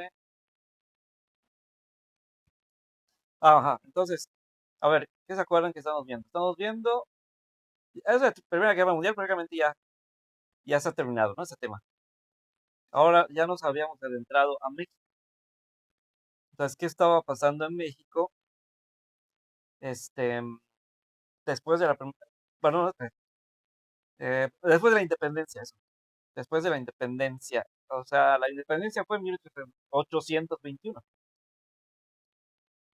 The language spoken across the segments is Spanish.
fue. Ajá, entonces, a ver, ¿qué se acuerdan que estamos viendo? Estamos viendo, es la Primera Guerra Mundial, prácticamente ya se ha terminado, ¿no? Ese tema. Ahora ya nos habíamos adentrado a México. Entonces, ¿qué estaba pasando en México? Este, después de la, bueno, no, después de la independencia, eso. Después de la independencia. O sea, la independencia fue en 1821.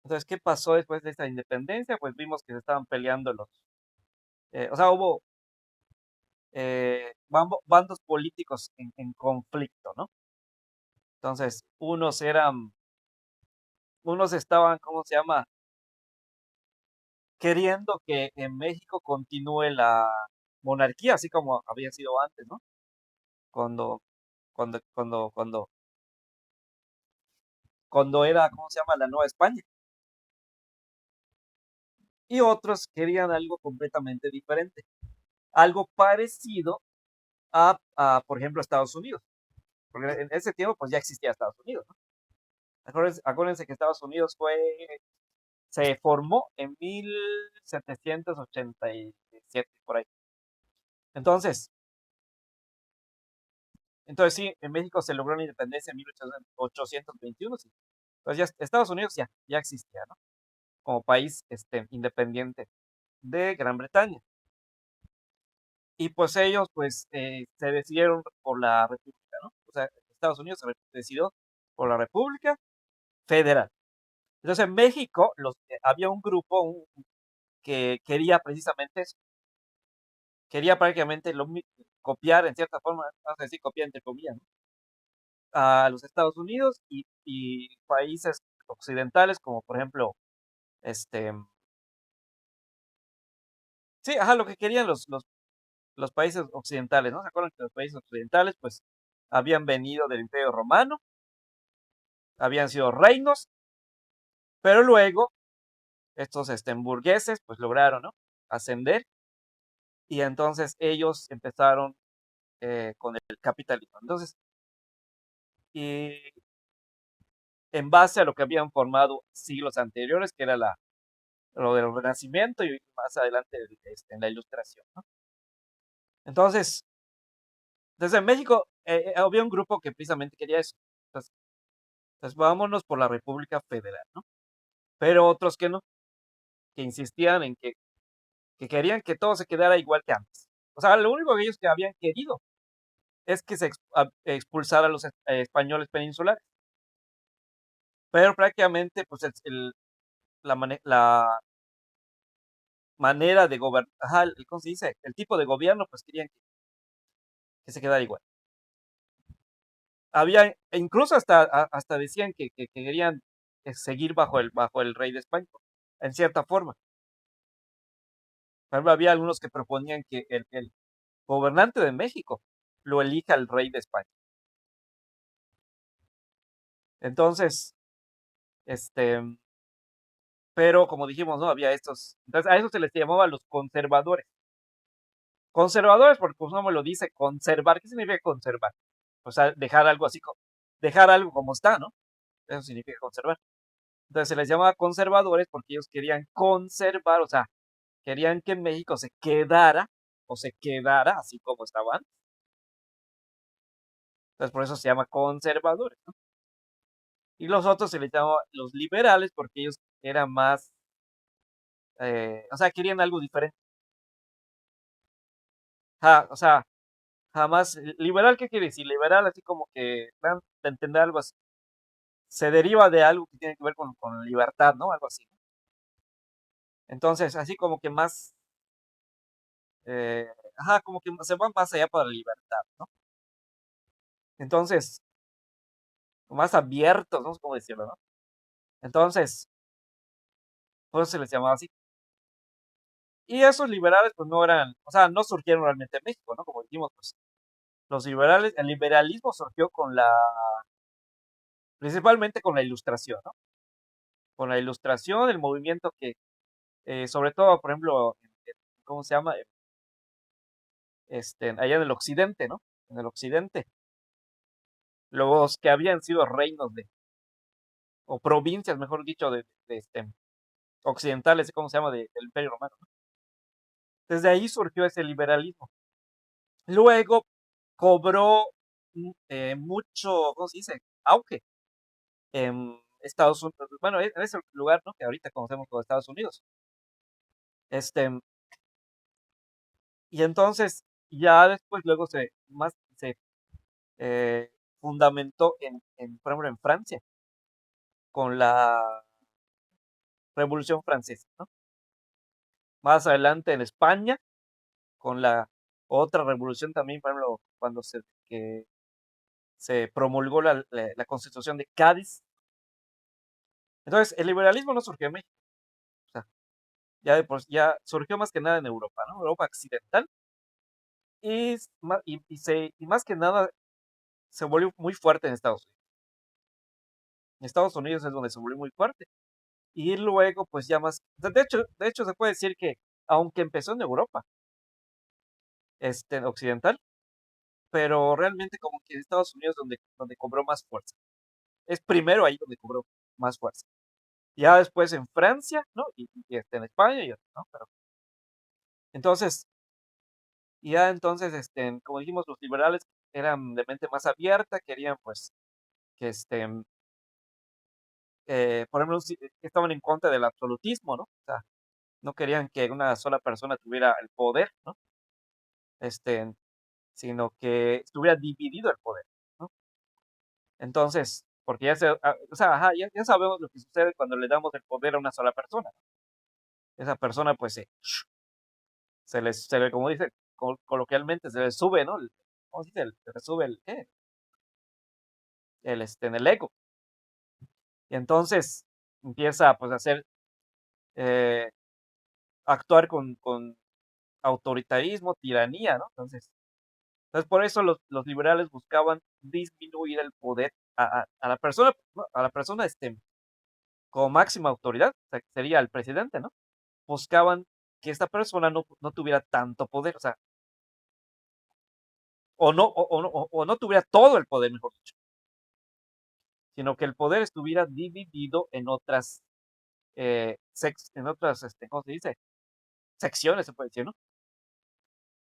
Entonces, ¿qué pasó después de esta independencia? Pues vimos que se estaban peleando o sea, hubo bandos políticos en conflicto, ¿no? Entonces, unos estaban, ¿cómo se llama? Queriendo que en México continúe la monarquía, así como había sido antes, ¿no? Cuando, cuando era, ¿cómo se llama? La Nueva España. Y otros querían algo completamente diferente, algo parecido por ejemplo, Estados Unidos, porque en ese tiempo pues ya existía Estados Unidos, ¿no? Acuérdense que Estados Unidos se formó en 1787 por ahí. Entonces, entonces sí, en México se logró la independencia en 1821, sí. Entonces ya Estados Unidos ya existía, ¿no? Como país independiente de Gran Bretaña. Y pues ellos pues se decidieron por la República, ¿no? O sea, Estados Unidos se decidió por la República Federal. Entonces en México había un grupo que quería precisamente eso, quería prácticamente copiar en cierta forma, vamos a decir copiar entre comillas, ¿no? A los Estados Unidos y países occidentales como por ejemplo, este, sí, ajá, lo que querían los países occidentales, ¿no? ¿Se acuerdan que los países occidentales pues habían venido del Imperio Romano, habían sido reinos, pero luego estos burgueses pues lograron, ¿no? Ascender y entonces ellos empezaron con el capitalismo. Entonces, y en base a lo que habían formado siglos anteriores, que era lo del Renacimiento y más adelante en la Ilustración, ¿no? Entonces, desde México había un grupo que precisamente quería eso. Entonces, vámonos por la República Federal, ¿no? Pero otros que no, que insistían en que querían que todo se quedara igual que antes. O sea, lo único que ellos que habían querido es que se expulsara a los españoles peninsulares. Pero prácticamente, pues, la manera de gobernar, ajá, ¿cómo se dice? El tipo de gobierno, pues querían que se quedara igual. Había, e incluso hasta decían que querían seguir bajo el rey de España, en cierta forma. Por ejemplo, había algunos que proponían que el gobernante de México lo elija el rey de España. Entonces, este, pero como dijimos, no había entonces a eso se les llamaba los conservadores. Conservadores, porque pues no me lo dice conservar. ¿Qué significa conservar? O sea, dejar algo como está, ¿no? Eso significa conservar. Entonces se les llamaba conservadores porque ellos querían conservar, o sea, querían que México se quedara o se quedara así como estaban. Entonces por eso se llama conservadores, ¿no? Y los otros se les llamaba los liberales porque ellos eran más, o sea, querían algo diferente. O sea, jamás, liberal, ¿qué quiere decir? Liberal así como que, dan a entender algo así. Se deriva de algo que tiene que ver con libertad, ¿no? Algo así. Entonces, así como que más, como que se va más allá para la libertad, ¿no? Entonces, más abiertos, no sé cómo decirlo, ¿no? Entonces, por eso se les llamaba así. Y esos liberales, pues no eran, o sea, no surgieron realmente en México, ¿no? Como dijimos, pues los liberales, el liberalismo surgió principalmente con la ilustración, ¿no? Con la ilustración, el movimiento que, sobre todo, por ejemplo, ¿cómo se llama? Allá en el occidente, ¿no? En el occidente. los que habían sido reinos o provincias, mejor dicho, occidentales, ¿cómo se llama?, del Imperio Romano, ¿no? Desde ahí surgió ese liberalismo. Luego cobró mucho, ¿cómo se dice?, auge en Estados Unidos, bueno, en ese lugar, ¿no?, que ahorita conocemos como Estados Unidos. Este, y entonces, ya después, luego se eh, fundamentó por ejemplo, en Francia, con la Revolución Francesa, ¿no? Más adelante en España, con la otra revolución también, por ejemplo, cuando se promulgó la Constitución de Cádiz. Entonces, el liberalismo no surgió en México, o sea, ya surgió más que nada en Europa, ¿no? Europa occidental, y más que nada se volvió muy fuerte en Estados Unidos. En Estados Unidos es donde se volvió muy fuerte. Y luego, pues ya más, de hecho se puede decir que, aunque empezó en Europa, occidental, pero realmente como que en Estados Unidos donde cobró más fuerza. Es primero ahí donde cobró más fuerza. Ya después en Francia, ¿no? Y en España, ¿no? Pero, entonces, ya entonces, como dijimos, los liberales eran de mente más abierta, querían pues que, por ejemplo, estaban en contra del absolutismo, ¿no? O sea, no querían que una sola persona tuviera el poder, ¿no? Este, sino que estuviera dividido el poder, ¿no? Entonces, porque o sea, ajá, ya sabemos lo que sucede cuando le damos el poder a una sola persona. Esa persona, pues, como dice coloquialmente, se le sube, ¿no? ¿Cómo se dice? Se le sube ¿qué? En el ego. Y entonces empieza, pues, a eh, actuar con autoritarismo, tiranía, ¿no? Entonces por eso los liberales buscaban disminuir el poder a la persona, ¿no? A la persona, como máxima autoridad, o sea, que sería el presidente, ¿no? Buscaban que esta persona no tuviera tanto poder, o sea, o no tuviera todo el poder, mejor dicho, sino que el poder estuviera dividido en otras, ¿cómo se dice? Secciones, se puede decir, ¿no?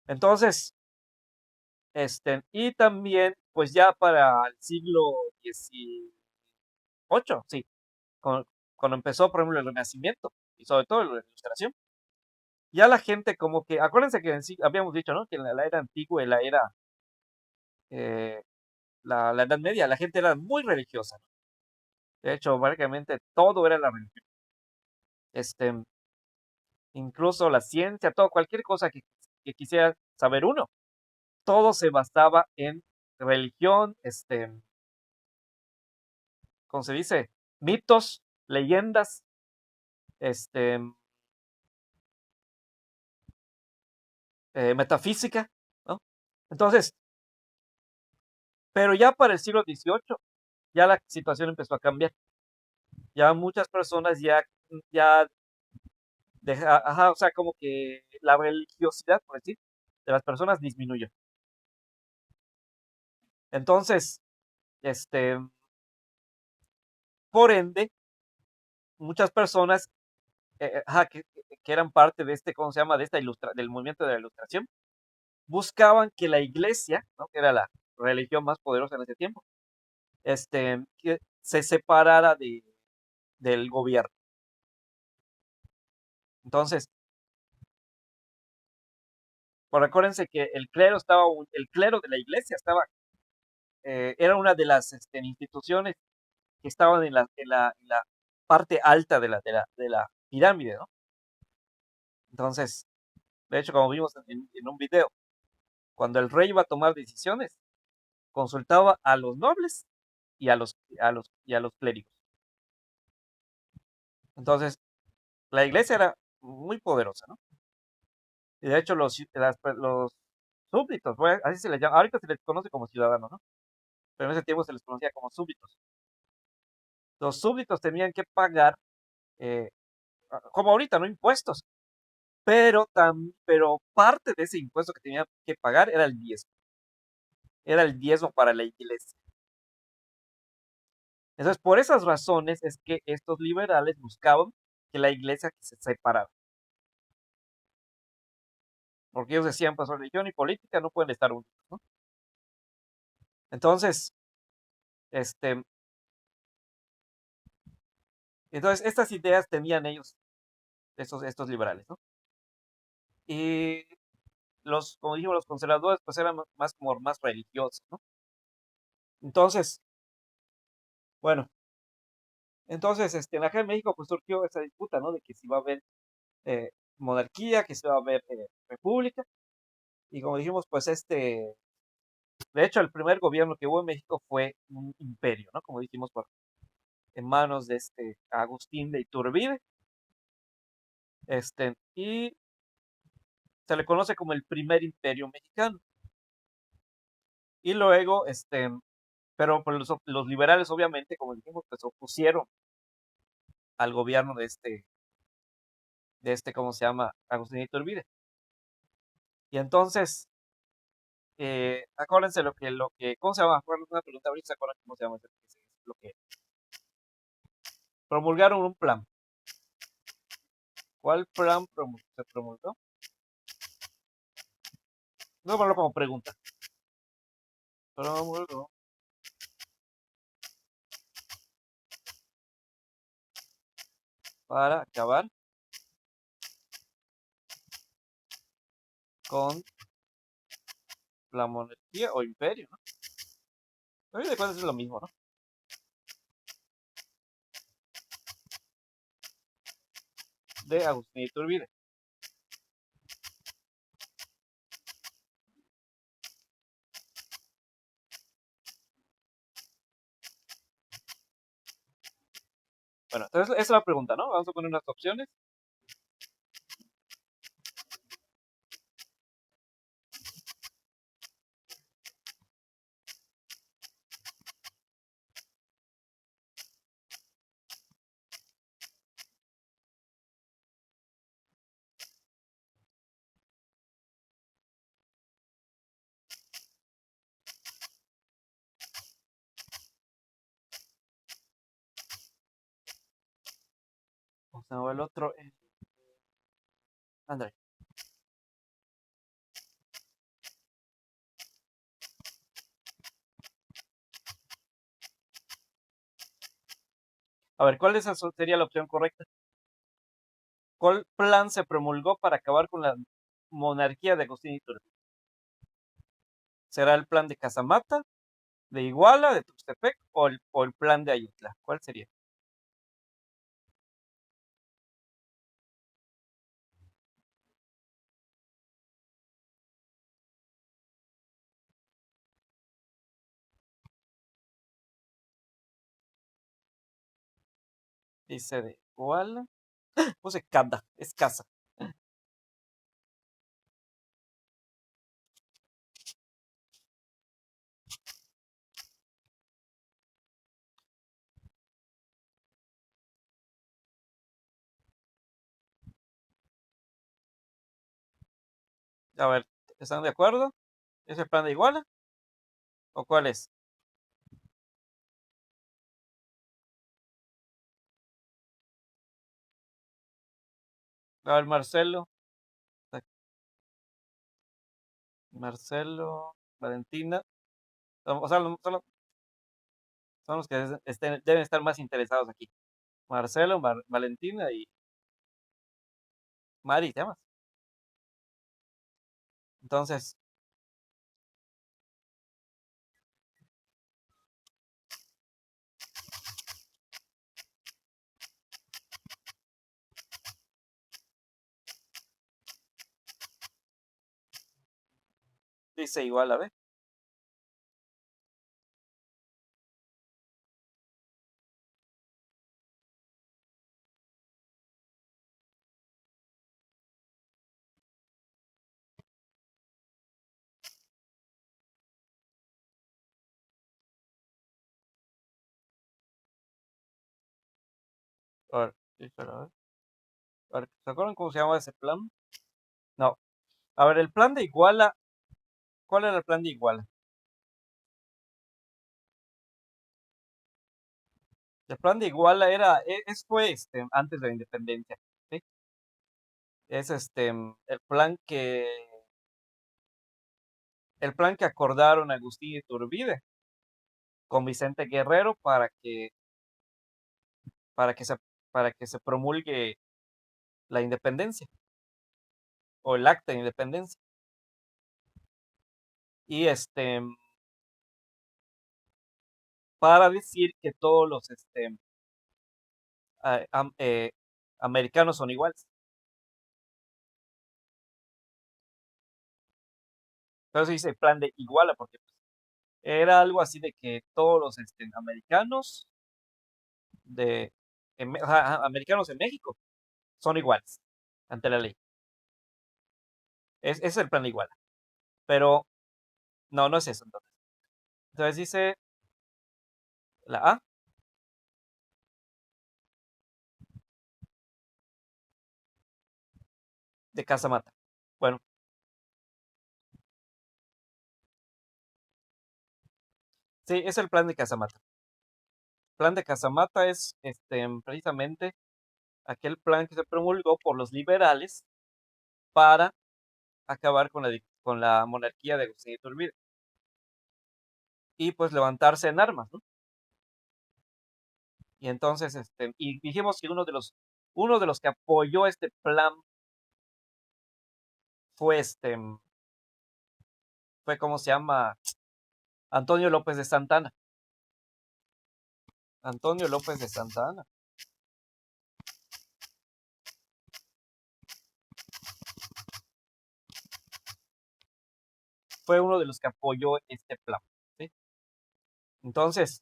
Entonces, y también, pues ya para el siglo XVIII, sí, cuando, cuando empezó, por ejemplo, el Renacimiento, y sobre todo la Ilustración, ya la gente como que, acuérdense que sí, habíamos dicho, ¿no? Que en la era antigua y eh, la Edad Media, la gente era muy religiosa, ¿no? De hecho, prácticamente todo era la religión. Este, incluso la ciencia, todo, cualquier cosa que quisiera saber uno, todo se basaba en religión, ¿cómo se dice? Mitos, leyendas, este, metafísica, ¿no? Entonces, pero ya para el siglo XVIII, ya la situación empezó a cambiar. Ya muchas personas ya ajá, o sea, como que la religiosidad, por decir, de las personas disminuyó. Entonces, este, por ende, muchas personas, ajá, que eran parte de ¿cómo se llama? Del movimiento de la Ilustración, buscaban que la iglesia, ¿no? Que era la religión más poderosa en ese tiempo, que se separara del gobierno. Entonces, pues recuérdense que el clero de la iglesia era una de las instituciones que estaban en la parte alta de la pirámide, ¿no? Entonces, de hecho, como vimos en un video, cuando el rey iba a tomar decisiones, consultaba a los nobles y a los clérigos. Entonces, la iglesia era muy poderosa, ¿no? Y de hecho, los súbditos, pues, así se les llama, ahorita se les conoce como ciudadanos, ¿no? Pero en ese tiempo se les conocía como súbditos. Los súbditos tenían que pagar, eh, como ahorita, ¿no? Impuestos, pero parte de ese impuesto que tenían que pagar era el diezmo para la iglesia. Entonces, por esas razones es que estos liberales buscaban que la iglesia se separara. Porque ellos decían, pues religión y política no pueden estar unidos, ¿no? Entonces, este, entonces estas ideas tenían ellos, estos liberales, ¿no? Y como dijimos, los conservadores, pues eran más como más religiosos, ¿no? Entonces, bueno, entonces, acá en México, pues surgió esa disputa, ¿no? De que si va a haber monarquía, que si va a haber república. Y como dijimos, pues de hecho, el primer gobierno que hubo en México fue un imperio, ¿no? Como dijimos, en manos de Agustín de Iturbide. Y se le conoce como el primer imperio mexicano. Y luego, pero pues, los liberales, obviamente, como dijimos, pues opusieron al gobierno ¿cómo se llama? Agustín de Iturbide. Y entonces, acuérdense ¿cómo se llama? Acuérdense una pregunta ahorita, ¿se acuerdan cómo se llama? Lo que promulgaron un plan. ¿Cuál plan se promulgó? No, pero como pregunta. Promulgó para acabar con la monarquía o imperio, ¿no? A mí de cuentas es lo mismo, ¿no? De Agustín Iturbide. Bueno, entonces esa es la pregunta, ¿no? Vamos a poner unas opciones. O sea, el otro. André. A ver, ¿cuál de esas sería la opción correcta? ¿Cuál plan se promulgó para acabar con la monarquía de Agustín Iturbide? ¿Será el plan de Casamata, de Iguala, de Tuxtepec o el plan de Ayutla? ¿Cuál sería? Dice de Iguala. Puse Cada, es casa. A ver, ¿están de acuerdo? ¿Es el plan de Iguala? ¿O cuál es? A ver, Marcelo, Valentina. O sea, son los que deben estar más interesados aquí. Marcelo, Valentina y Mari, ¿te llamas? Entonces, dice igual, a ver. A ver, a ver. A ver, ¿se acuerdan cómo se llama ese plan? No. A ver, el plan de Iguala. ¿Cuál era el plan de Iguala? El plan de Iguala fue antes de la independencia, ¿sí? Es el plan que acordaron Agustín Iturbide con Vicente Guerrero para que se, para que se promulgue la independencia o el acta de independencia. Y para decir que todos los a- am- eh, americanos son iguales. Pero se dice plan de Iguala, porque pues, era algo así de que todos los americanos americanos en México son iguales ante la ley. Es el plan de Iguala. Pero no, no es eso entonces. Entonces dice la A de Casamata. Bueno, sí, es el plan de Casamata. El plan de Casamata es precisamente aquel plan que se promulgó por los liberales para acabar con la monarquía de Agustín Iturbide y pues levantarse en armas, ¿no? Y entonces, y dijimos que uno de los que apoyó este plan fue fue, ¿cómo se llama? Antonio López de Santana. Antonio López de Santana fue uno de los que apoyó este plan, ¿sí? Entonces,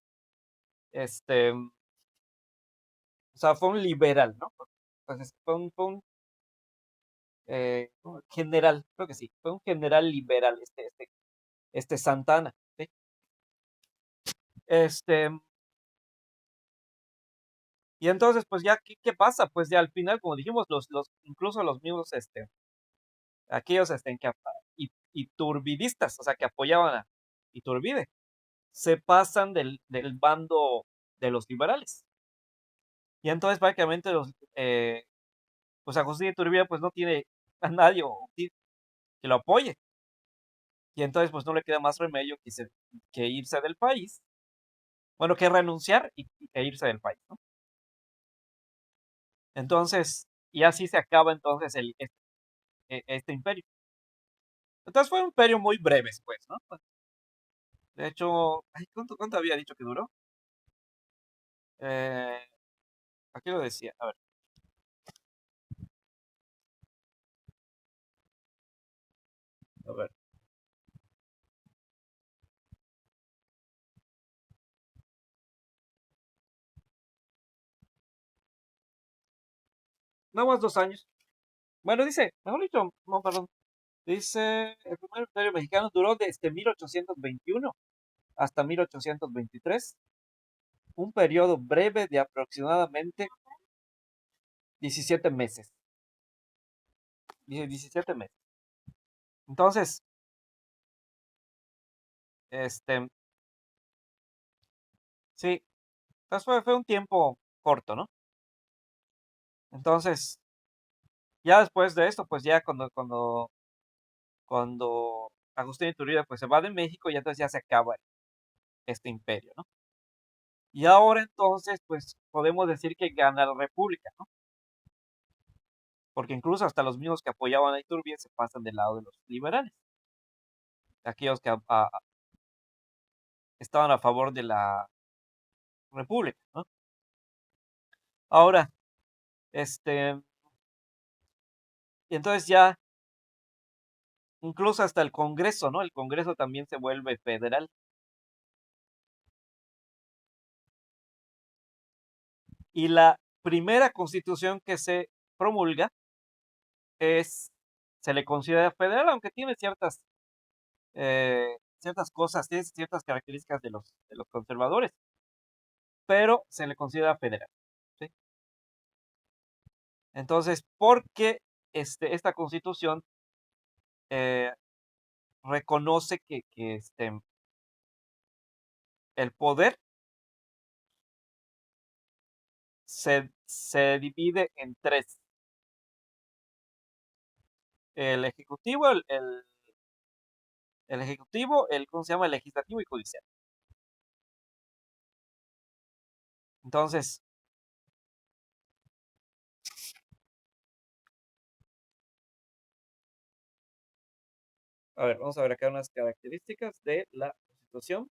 o sea, fue un liberal, ¿no? Entonces, un general, creo que sí, fue un general liberal, este Santana, ¿sí? Este, y entonces, pues ya, ¿qué pasa? Pues ya al final, como dijimos, incluso los mismos, aquellos, iturbidistas, o sea, que apoyaban a Iturbide, se pasan del bando de los liberales. Y entonces prácticamente pues Agustín Iturbide pues no tiene a nadie que lo apoye. Y entonces pues no le queda más remedio que irse del país. Bueno, que renunciar e irse del país, ¿no? Entonces, y así se acaba entonces este imperio. Entonces fue un imperio muy breve, pues, ¿no? De hecho, ay, ¿cuánto había dicho que duró? Eh, Aquí lo decía, a ver, nada más 2 años. Bueno, dice, mejor dicho, no, perdón, dice, el primer imperio mexicano duró desde 1821 hasta 1823, un periodo breve de aproximadamente 17 meses. Dice 17 meses. Entonces, este, sí, pues fue un tiempo corto, ¿no? Entonces, ya después de esto, pues ya cuando Agustín Iturbide pues se va de México, y entonces ya se acaba este imperio, ¿no? Y ahora entonces, pues podemos decir que gana la República, ¿no? Porque incluso hasta los mismos que apoyaban a Iturbide se pasan del lado de los liberales, aquellos que estaban a favor de la República, ¿no? Ahora, este, y entonces ya, incluso hasta el Congreso, ¿no? El Congreso también se vuelve federal. Y la primera constitución que se promulga se le considera federal, aunque tiene ciertas cosas, tiene ciertas características de los conservadores, pero se le considera federal, ¿sí? Entonces, porque esta constitución eh, reconoce que el poder se divide en tres. El ejecutivo, el ejecutivo, ¿cómo se llama? El legislativo y judicial. Entonces, a ver, vamos a ver acá unas características de la Constitución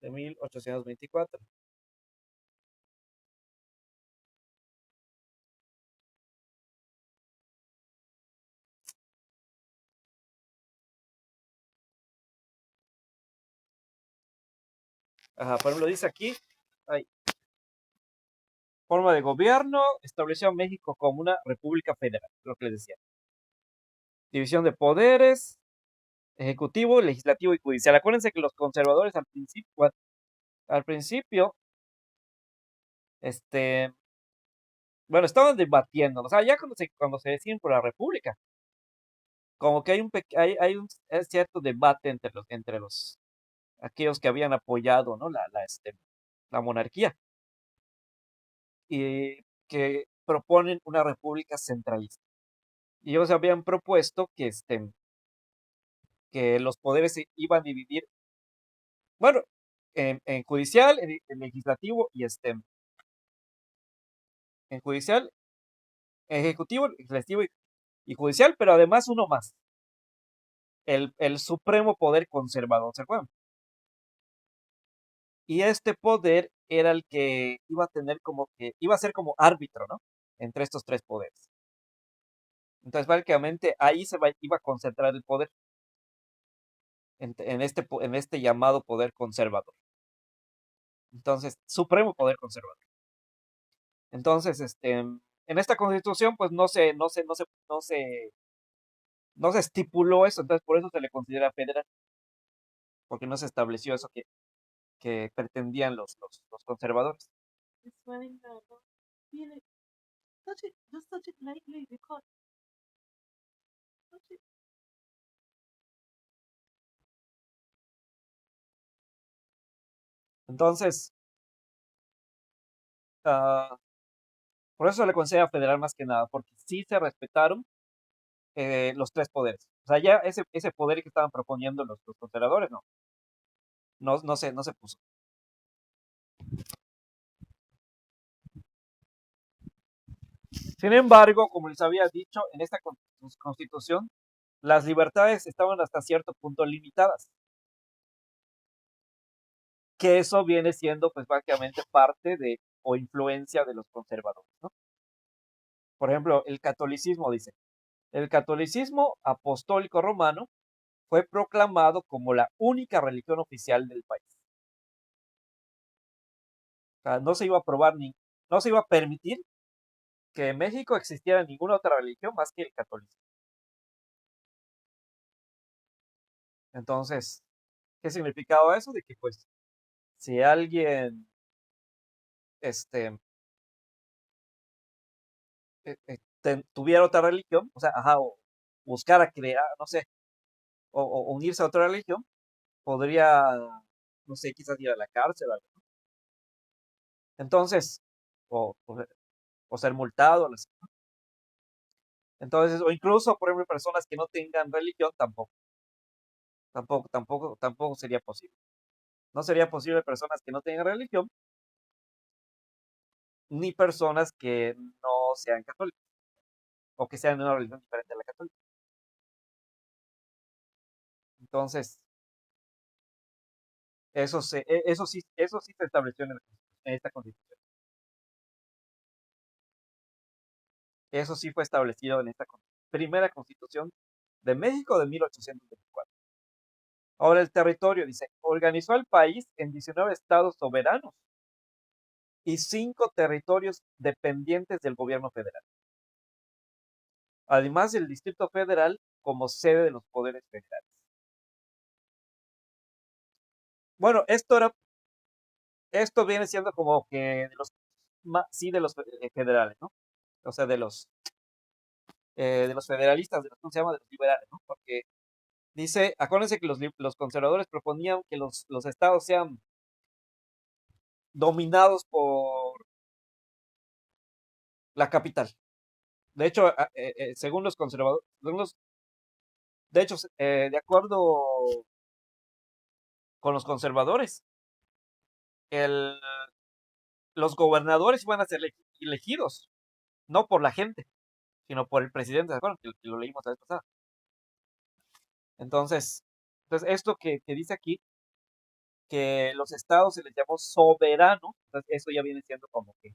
de 1824. Ajá, por ejemplo, dice aquí, hay forma de gobierno, estableció a México como una república federal, lo que les decía. División de poderes, ejecutivo, legislativo y judicial. Acuérdense que los conservadores al principio, este, bueno, estaban debatiendo, o sea, ya cuando se deciden por la república, como que hay cierto debate entre los aquellos que habían apoyado, ¿no? La monarquía y que proponen una república centralista. Y ellos habían propuesto que los poderes se iban a dividir, bueno, en judicial, en legislativo en judicial, ejecutivo, legislativo y judicial, pero además uno más, el supremo poder conservador, ¿se acuerdan? Y este poder era el que iba a tener iba a ser como árbitro, ¿no? Entre estos tres poderes. Entonces, básicamente, ahí iba a concentrar el poder, en este llamado poder conservador. Entonces, supremo poder conservador. Entonces, en esta constitución, pues no se estipuló eso, entonces por eso se le considera federal, porque no se estableció eso que pretendían los conservadores. Entonces, ah, por eso se le considera federal más que nada, porque sí se respetaron los tres poderes. O sea, ya ese poder que estaban proponiendo los conservadores, no se puso. Sin embargo, como les había dicho, en esta constitución, las libertades estaban hasta cierto punto limitadas, que eso viene siendo pues básicamente parte de o influencia de los conservadores, ¿no? Por ejemplo, el catolicismo dice, el catolicismo apostólico romano fue proclamado como la única religión oficial del país. O sea, no se iba a permitir que en México existiera ninguna otra religión más que el catolicismo. Entonces, ¿qué significaba eso? De que pues si alguien este, tuviera otra religión, o sea, ajá, o buscara crear, no sé, o unirse a otra religión, podría, no sé, quizás ir a la cárcel o algo. Entonces, o ser multado, no sé. Entonces, o incluso, por ejemplo, personas que no tengan religión, tampoco sería posible. No sería posible personas que no tengan religión, ni personas que no sean católicas, o que sean de una religión diferente a la católica. Entonces, eso sí se estableció en esta constitución. Eso sí fue establecido en esta primera constitución de México de 1824. Ahora el territorio dice, organizó al país en 19 estados soberanos y 5 territorios dependientes del gobierno federal, además del Distrito Federal como sede de los poderes federales. Bueno, esto viene siendo como que sí, de los federales, ¿no? O sea, de los federalistas, ¿cómo se llama? De los liberales, ¿no? Porque dice, acuérdense que los conservadores proponían que los estados sean dominados por la capital. De hecho, según los conservadores, de hecho, de acuerdo con los conservadores, el, los gobernadores iban a ser elegidos, no por la gente, sino por el presidente, ¿de acuerdo? Que lo leímos la vez pasada. Entonces, esto que dice aquí, que los estados se les llamó soberano, entonces eso ya viene siendo como que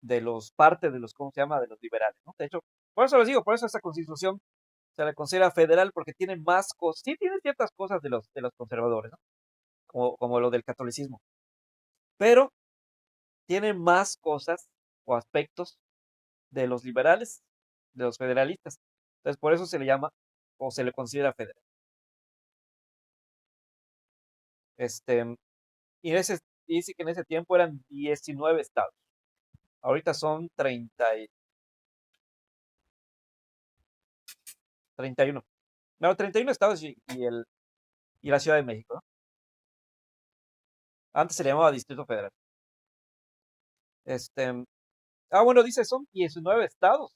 de los parte de los, ¿cómo se llama? De los liberales, ¿no? De hecho, por eso les digo, por eso esta constitución se la considera federal, porque tiene más cosas, sí tiene ciertas cosas de los conservadores, ¿no? Como lo del catolicismo, pero tiene más cosas o aspectos de los liberales, de los federalistas. Entonces, por eso se le llama o se le considera federal. Este, y ese, dice que en ese tiempo eran 19 estados. Ahorita son 31. No, 31 estados y la Ciudad de México, ¿no? Antes se le llamaba Distrito Federal. Este, bueno, dice, son 19 estados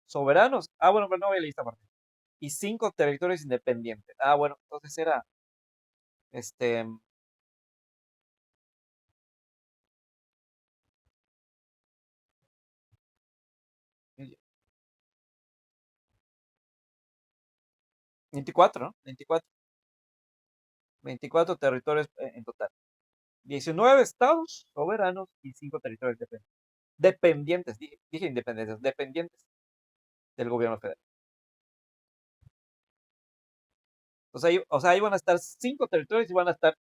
soberanos. Bueno, pero no voy a leer esta parte. Y 5 territorios independientes. Bueno, entonces era, este, 24, ¿no? 24 territorios en total. 19 estados soberanos y 5 territorios dependientes. Dije independencias, dependientes del gobierno federal. O sea, ahí van a estar 5 territorios y van a estar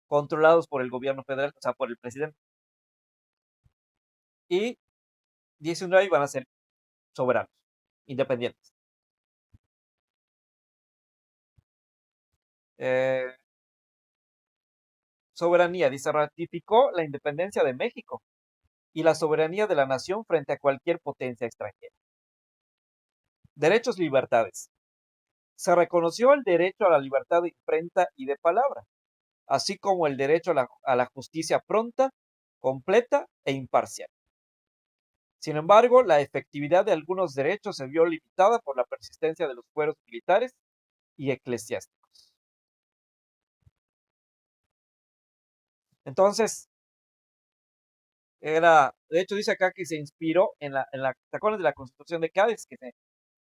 controlados por el gobierno federal, o sea, por el presidente. Y 19 van a ser soberanos, independientes. Eh, Soberanía, dice, ratificó la independencia de México y la soberanía de la nación frente a cualquier potencia extranjera. Derechos y libertades. Se reconoció el derecho a la libertad de imprenta y de palabra, así como el derecho a la justicia pronta, completa e imparcial. Sin embargo, la efectividad de algunos derechos se vio limitada por la persistencia de los fueros militares y eclesiásticos. Entonces, de hecho dice acá que se inspiró ¿te acuerdas de la Constitución de Cádiz que se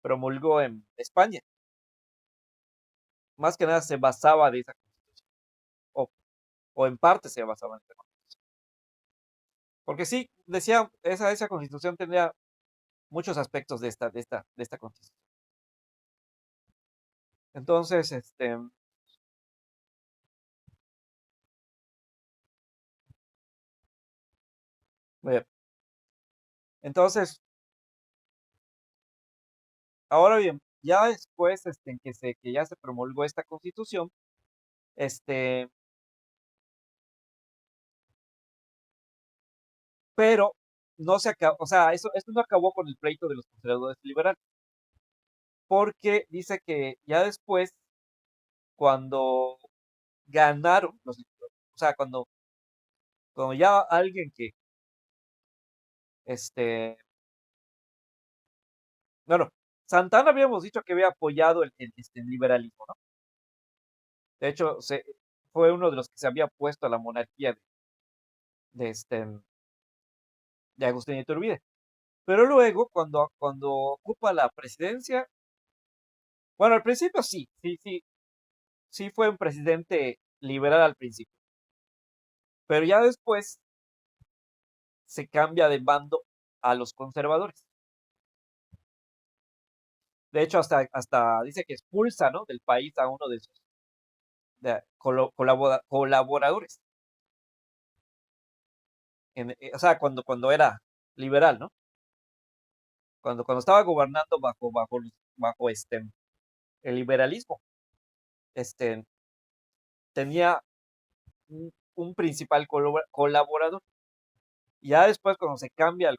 promulgó en España? Más que nada se basaba de esa Constitución, o, o en parte se basaba en esa Constitución. Porque sí, decía, esa Constitución tenía muchos aspectos de esta Constitución. Entonces, eh, entonces, ahora bien, ya después, que ya se promulgó esta Constitución, este, pero no se acabó, o sea, esto no acabó con el pleito de los conservadores liberales, porque dice que ya después, cuando ganaron, o sea, cuando ya alguien este, bueno, Santana habíamos dicho que había apoyado el liberalismo, ¿no? De hecho, fue uno de los que se había puesto a la monarquía de, este, de Agustín Iturbide. Pero luego, cuando ocupa la presidencia, bueno, al principio sí fue un presidente liberal al principio, pero ya después se cambia de bando a los conservadores. De hecho, hasta dice que expulsa, ¿no? Del país a uno de sus colaboradores. O sea, cuando era liberal, ¿no? Cuando estaba gobernando bajo el liberalismo, este, tenía un principal colaborador. Ya después, cuando se cambia al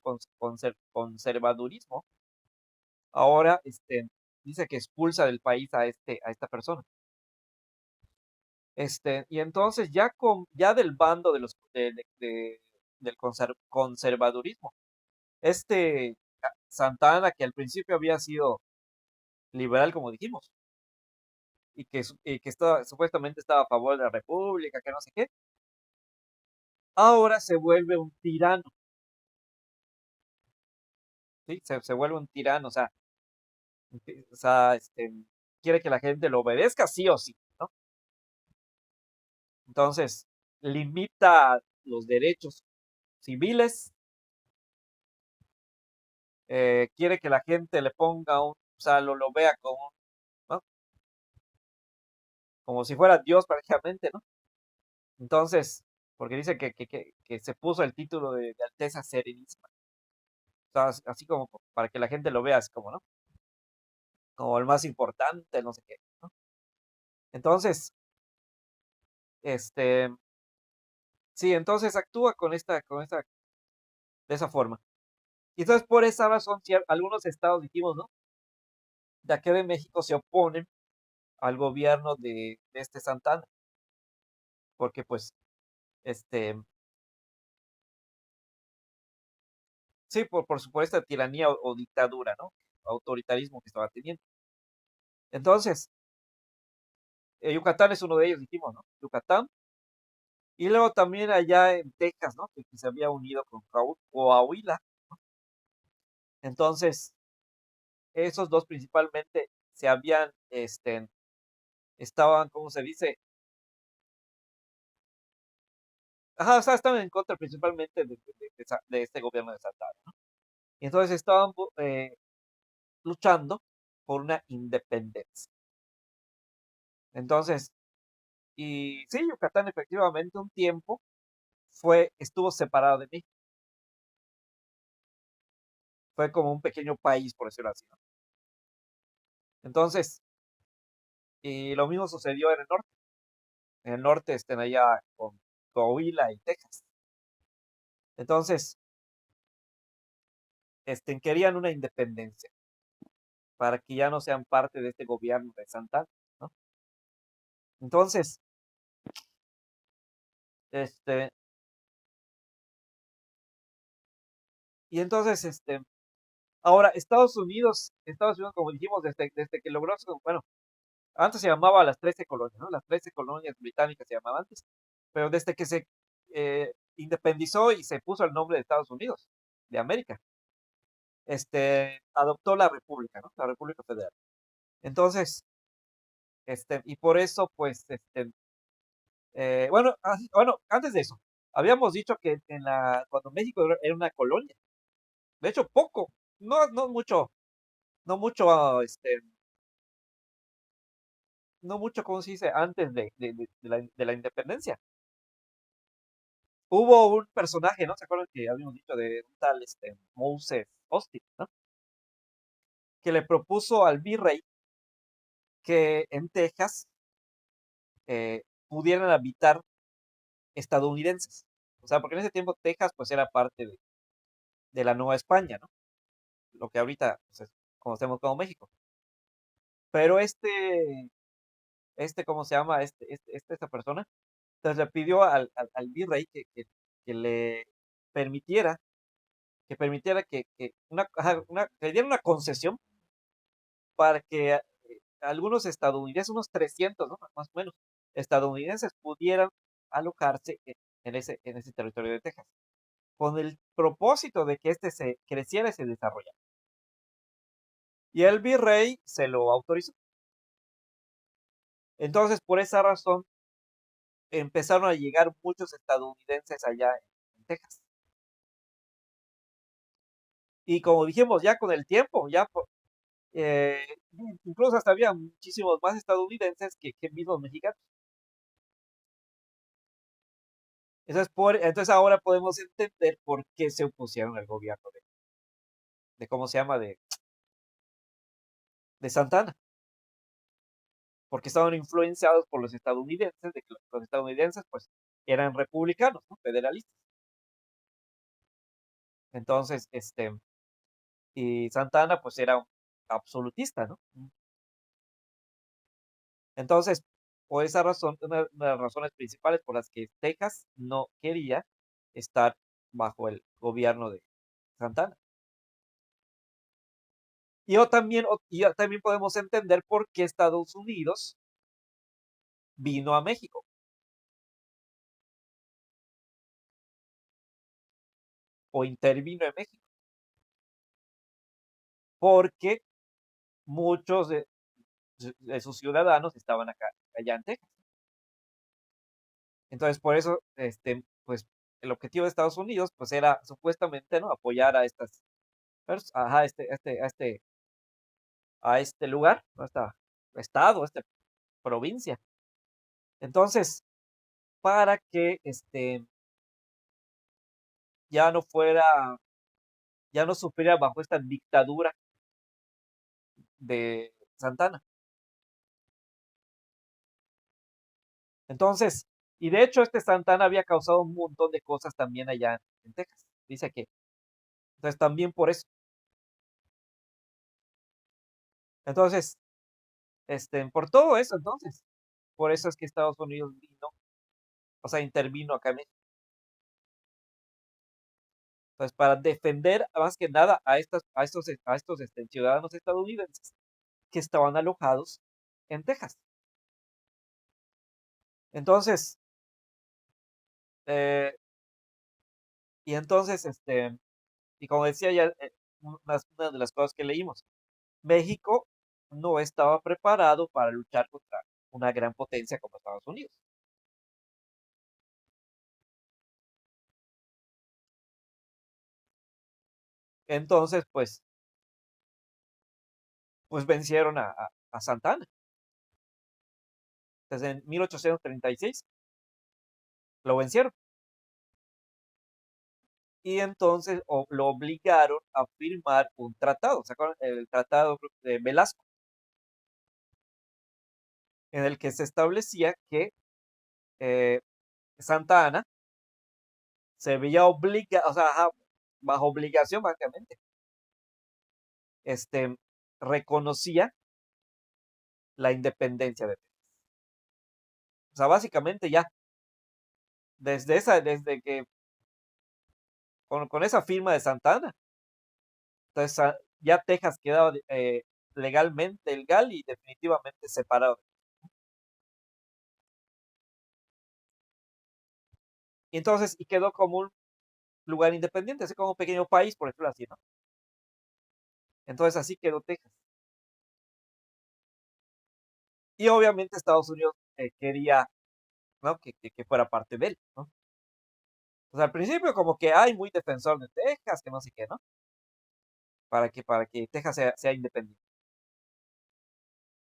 conservadurismo, ahora dice que expulsa del país a esta persona. Y entonces ya del bando del conservadurismo, este Santana, que al principio había sido liberal, como dijimos, y que supuestamente estaba a favor de la República, que no sé qué, ahora se vuelve un tirano, ¿sí? Se vuelve un tirano, o sea, quiere que la gente lo obedezca sí o sí, ¿no? Entonces, limita los derechos civiles, quiere que la gente le ponga o sea, lo vea como, ¿no? Como si fuera Dios prácticamente, ¿no? Entonces, porque dice que se puso el título de Alteza Serenísima, o sea, así como para que la gente lo vea, así como, ¿no? Como el más importante, no sé qué, ¿no? Entonces, este, sí, entonces actúa de esa forma. Y entonces por esa razón, algunos estados, dijimos, ¿no? De aquí de México se oponen al gobierno de este Santana, porque pues, este, sí, por supuesto, tiranía o dictadura, ¿no? Autoritarismo que estaba teniendo. Entonces, Yucatán es uno de ellos, dijimos, ¿no? Yucatán. Y luego también allá en Texas, ¿no? Que se había unido con Coahuila. Entonces, esos dos principalmente se habían, estaban, ¿cómo se dice? Ajá, o sea, estaban en contra principalmente de este gobierno de Santana, ¿no? Y entonces estaban luchando por una independencia. Entonces, y sí, Yucatán efectivamente un tiempo estuvo separado de México. Fue como un pequeño país, por decirlo así, ¿no? Entonces, y lo mismo sucedió en el norte. En el norte estén allá con Coahuila y Texas. Entonces, querían una independencia para que ya no sean parte de este gobierno de Santana, ¿no? Entonces, este, y entonces, ahora Estados Unidos, como dijimos, desde que logró, bueno, antes se llamaba las 13 colonias, ¿no? Las 13 colonias británicas se llamaban antes, pero desde que se independizó y se puso el nombre de Estados Unidos, de América, adoptó la República, ¿no? La República Federal. Entonces, y por eso, pues, bueno, antes de eso, habíamos dicho que cuando México era una colonia, de hecho, poco, no mucho, no mucho, no mucho, ¿cómo se dice? Antes de la independencia. Hubo un personaje, ¿no? ¿Se acuerdan que habíamos dicho de un tal, Moses Austin, ¿no? Que le propuso al virrey que en Texas pudieran habitar estadounidenses. O sea, porque en ese tiempo Texas pues era parte de la Nueva España, ¿no? Lo que ahorita pues, conocemos como México. Pero ¿cómo se llama? Esta persona, entonces le pidió al virrey que le permitiera, que le diera una concesión para que algunos estadounidenses, unos 300, ¿no? Más o menos, estadounidenses pudieran alojarse en ese territorio de Texas, con el propósito de que este se creciera y se desarrollara. Y el virrey se lo autorizó. Entonces, por esa razón, empezaron a llegar muchos estadounidenses allá en Texas. Y como dijimos, ya con el tiempo, eh, incluso hasta había muchísimos más estadounidenses que mismos mexicanos. Entonces ahora podemos entender por qué se opusieron al gobierno ¿cómo se llama? De Santana, porque estaban influenciados por los estadounidenses, de que los estadounidenses pues eran republicanos, ¿no? Federalistas. Entonces, y Santana pues era un absolutista, ¿no? Entonces, Por esa razón, una de las razones principales por las que Texas no quería estar bajo el gobierno de Santana. Y también podemos entender por qué Estados Unidos vino a México o intervino en México, porque muchos de sus ciudadanos estaban allá en Texas. Entonces, por eso, pues, el objetivo de Estados Unidos, pues, era supuestamente, ¿no? Apoyar a a este lugar, ¿no? Estado, esta provincia. Entonces, para que, ya no fuera, ya no sufriera bajo esta dictadura de Santana. Entonces, y de hecho, Santana había causado un montón de cosas también allá en Texas. Dice que, entonces, también por eso. Entonces, por todo eso, entonces, por eso es que Estados Unidos vino, o sea, intervino acá en México. Entonces, para defender más que nada a estos ciudadanos estadounidenses que estaban alojados en Texas. Entonces, eh, y entonces, y como decía ya, una de las cosas que leímos, México no estaba preparado para luchar contra una gran potencia como Estados Unidos. Entonces, pues vencieron a Santana. Entonces, en 1836 lo vencieron. Y entonces lo obligaron a firmar un tratado, ¿se acuerdan? El tratado de Velasco, en el que se establecía que eh, Santa Ana se veía obligada, o sea, bajo obligación, básicamente, reconocía la independencia de Texas. O sea, básicamente ya, desde que, con esa firma de Santa Ana, entonces ya Texas quedaba legalmente, legal y definitivamente separado. Y entonces, y quedó como un lugar independiente, así como un pequeño país, por decirlo así, ¿no? Entonces así quedó Texas. Y obviamente Estados Unidos quería, ¿no? que fuera parte de él, ¿no? O sea, al principio como que hay muy defensor de Texas, que no sé qué, ¿no? Para que Texas sea independiente.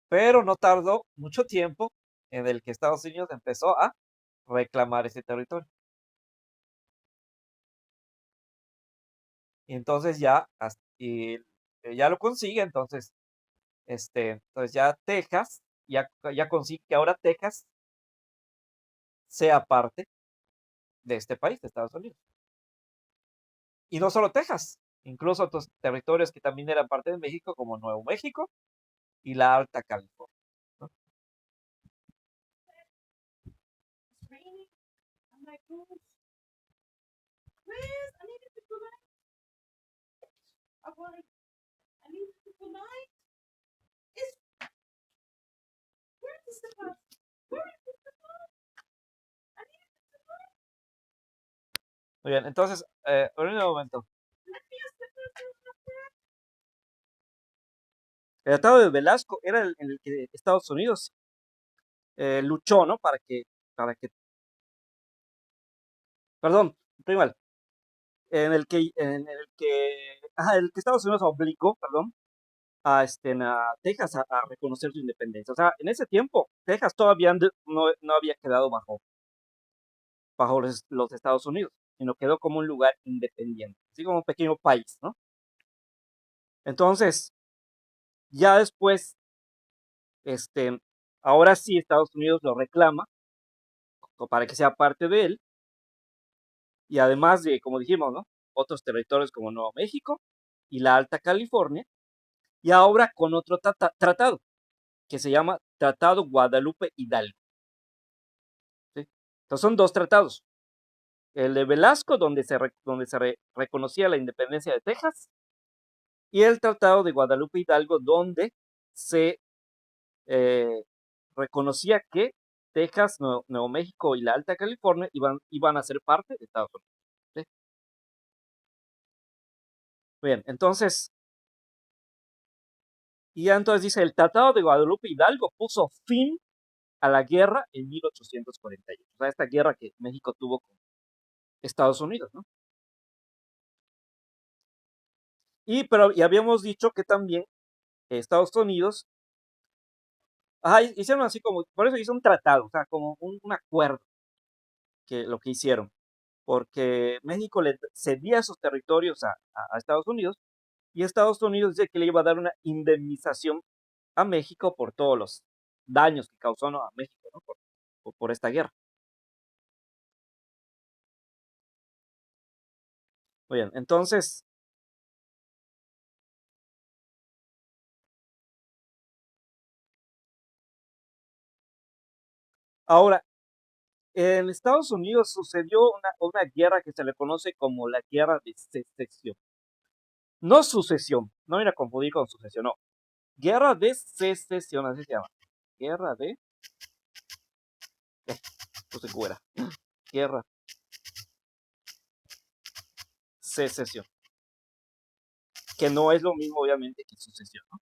Pero no tardó mucho tiempo en el que Estados Unidos empezó a reclamar ese territorio. Y entonces ya lo consigue, entonces ya Texas, ya consigue que ahora Texas sea parte de este país, de Estados Unidos. Y no solo Texas, incluso otros territorios que también eran parte de México, como Nuevo México y la Alta California, ¿no? Muy bien, entonces, por un momento. El Tratado de Velasco era en el que Estados Unidos luchó, ¿no? Perdón, estoy mal. En el que Estados Unidos obligó, perdón, a Texas a reconocer su independencia. O sea, en ese tiempo, Texas todavía no había quedado bajo los Estados Unidos, sino quedó como un lugar independiente, así como un pequeño país, ¿no? Entonces, ya después, ahora sí Estados Unidos lo reclama para que sea parte de él, y además de, como dijimos, ¿no? Otros territorios como Nuevo México y la Alta California, y ahora con otro tratado que se llama Tratado Guadalupe Hidalgo. Entonces son dos tratados. El de Velasco, donde se reconocía la independencia de Texas, y el Tratado de Guadalupe Hidalgo, donde se eh, reconocía que Texas, Nuevo México y la Alta California iban a ser parte de Estados Unidos. ¿Sí? Bien, entonces, y ya entonces dice, el Tratado de Guadalupe Hidalgo puso fin a la guerra en 1848. O sea, esta guerra que México tuvo con Estados Unidos, ¿no? Y habíamos dicho que también Estados Unidos, hicieron así como, por eso hizo un tratado, o sea, como un acuerdo, que lo que hicieron, porque México le cedía esos territorios a Estados Unidos, y Estados Unidos dice que le iba a dar una indemnización a México por todos los daños que causó, ¿no?, a México, ¿no?, por esta guerra. Muy bien, entonces, ahora, en Estados Unidos sucedió una guerra que se le conoce como la guerra de secesión. No sucesión, no ir a confundir con sucesión, no. Guerra de secesión, así se llama. Guerra de... no sé cómo era. Guerra, secesión. Que no es lo mismo, obviamente, que sucesión, ¿no?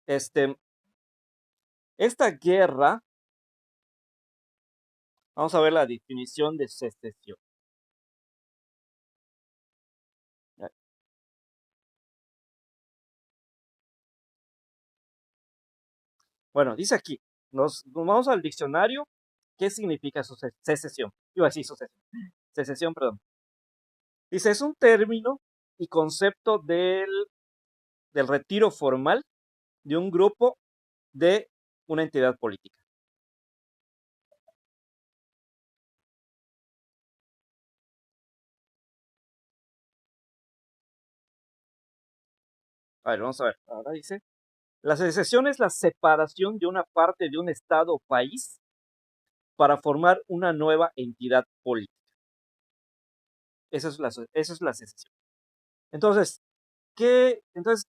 Este, esta guerra, vamos a ver la definición de secesión. Bueno, dice aquí, nos vamos al diccionario, ¿qué significa secesión? Iba a decir sucesión. Secesión, perdón. Dice, es un término y concepto del retiro formal de un grupo de una entidad política. A ver, vamos a ver. Ahora dice, la secesión es la separación de una parte de un estado o país para formar una nueva entidad política. Esa es la secesión. Entonces,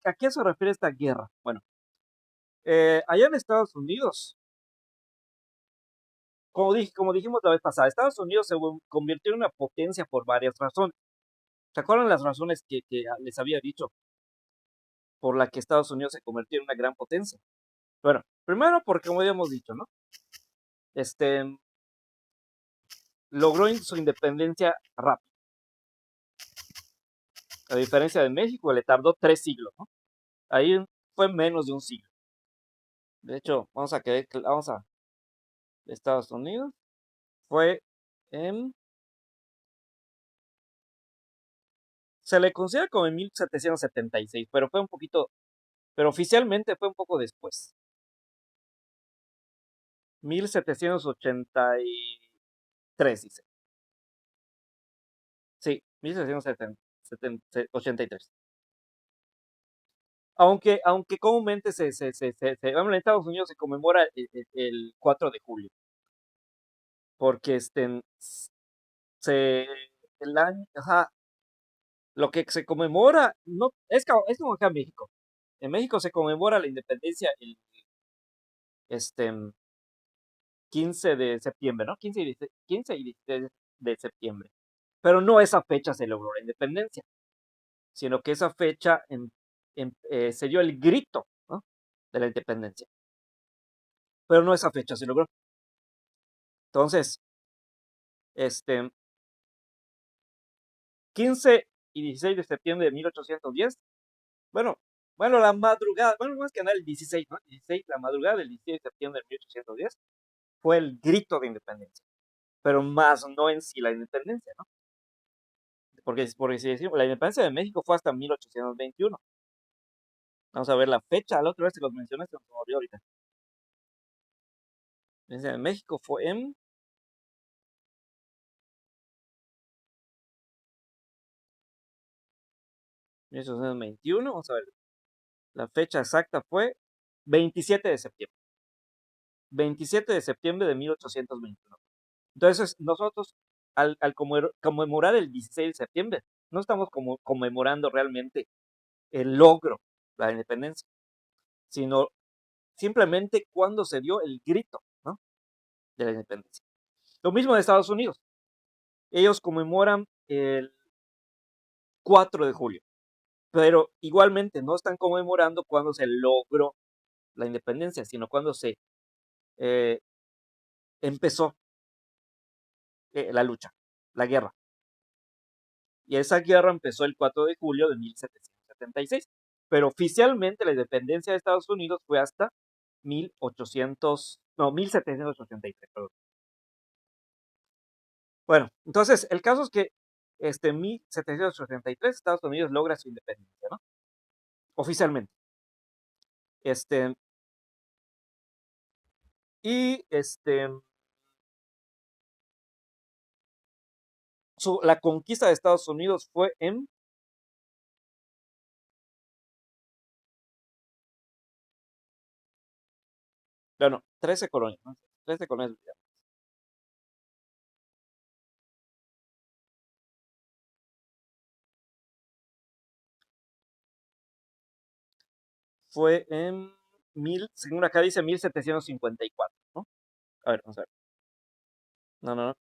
¿a qué se refiere esta guerra? Bueno, allá en Estados Unidos, como dijimos la vez pasada, Estados Unidos se convirtió en una potencia por varias razones. ¿Se acuerdan las razones que les había dicho por la que Estados Unidos se convirtió en una gran potencia? Bueno, primero porque, como habíamos dicho, ¿no? Este, logró su independencia rápido. A diferencia de México, le tardó 3 siglos, ¿no? Ahí fue menos de un siglo. De hecho, vamos a Estados Unidos. Fue en, se le considera como en 1776, pero oficialmente fue un poco después. 1783, dice. Sí, 1783. Aunque comúnmente bueno, en Estados Unidos se conmemora el 4 de julio, porque se, el año, ajá, lo que se conmemora, no, es como acá en México. En México se conmemora la independencia el este, 15 de septiembre, ¿no? 15 y 16 de septiembre. Pero no esa fecha se logró la independencia, sino que esa fecha se dio el grito, ¿no?, de la independencia. Pero no esa fecha se logró. Entonces, este, 15 y 16 de septiembre de 1810, bueno, la madrugada, bueno, más que nada el 16, ¿no? 16, la madrugada del 16 de septiembre de 1810 fue el grito de independencia, pero más no en sí la independencia, ¿no? Porque si decimos, la independencia de México fue hasta 1821. Vamos a ver la fecha, la otra vez se los mencioné, se me olvidó ahorita. La independencia de México fue en 1821, vamos a ver, la fecha exacta fue 27 de septiembre. 27 de septiembre de 1821. Entonces, nosotros, al conmemorar el 16 de septiembre, no estamos conmemorando realmente el logro, la independencia, sino simplemente cuando se dio el grito, ¿no?, de la independencia. Lo mismo de Estados Unidos. Ellos conmemoran el 4 de julio, pero igualmente no están conmemorando cuando se logró la independencia, sino cuando se eh, empezó la lucha, la guerra. Y esa guerra empezó el 4 de julio de 1776, pero oficialmente la independencia de Estados Unidos fue hasta 1783, perdón. Bueno, entonces el caso es que en 1783 Estados Unidos logra su independencia, ¿no?, oficialmente. Este, y la conquista de Estados Unidos fue en, bueno, 13 colonias, ¿no?, 13 colonias británicas. Fue en según acá dice 1754, ¿no? A ver, vamos a ver. No, no, no.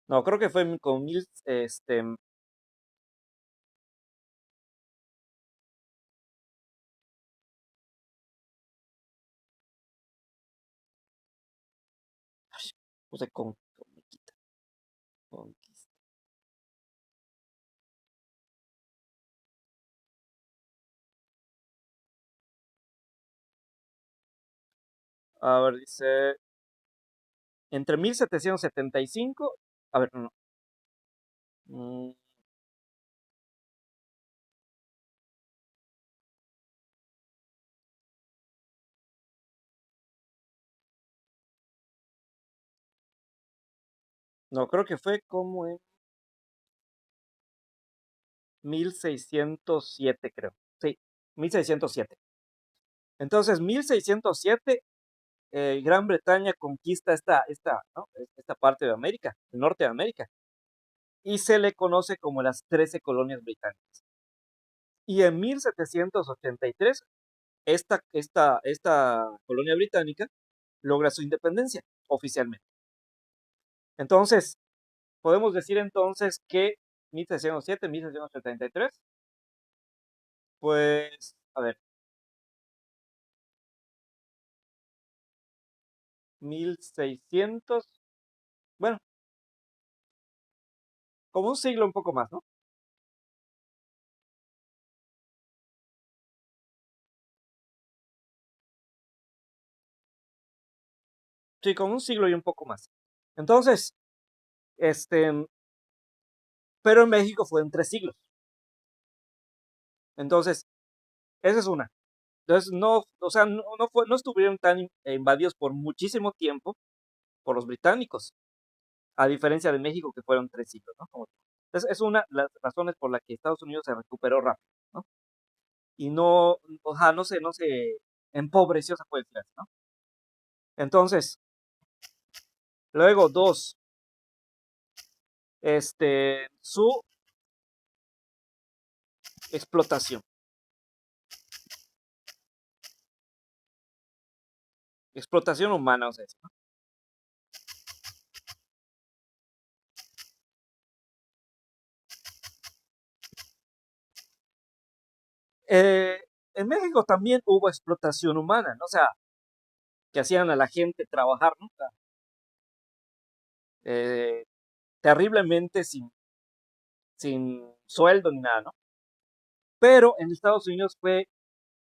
No, creo que fue con puse conquista. A ver, dice, entre 1775, a ver, no, mm, no, creo que fue como en 1607, creo. Sí, 1607. Entonces, 1607, Gran Bretaña conquista ¿no?, esta parte de América, el norte de América, y se le conoce como las 13 colonias británicas. Y en 1783, esta colonia británica logra su independencia oficialmente. Entonces, podemos decir entonces que 1607, 1673, pues, a ver, 1600, bueno, como un siglo un poco más, ¿no? Sí, como un siglo y un poco más. Entonces, este, pero en México fue en 3 siglos. Entonces, esa es una. Entonces, no, o sea, no estuvieron tan invadidos por muchísimo tiempo por los británicos, a diferencia de México, que fueron 3 siglos, ¿no? Entonces, es una de las razones por la que Estados Unidos se recuperó rápido, ¿no? Y no, o sea, no se empobreció, se puede decir así, ¿no? Entonces, luego, dos, su explotación. Explotación humana, o sea, ¿no? Eh, en México también hubo explotación humana, ¿no? O sea, que hacían a la gente trabajar, ¿no? O sea, eh, terriblemente sin sueldo ni nada, ¿no? Pero en Estados Unidos fue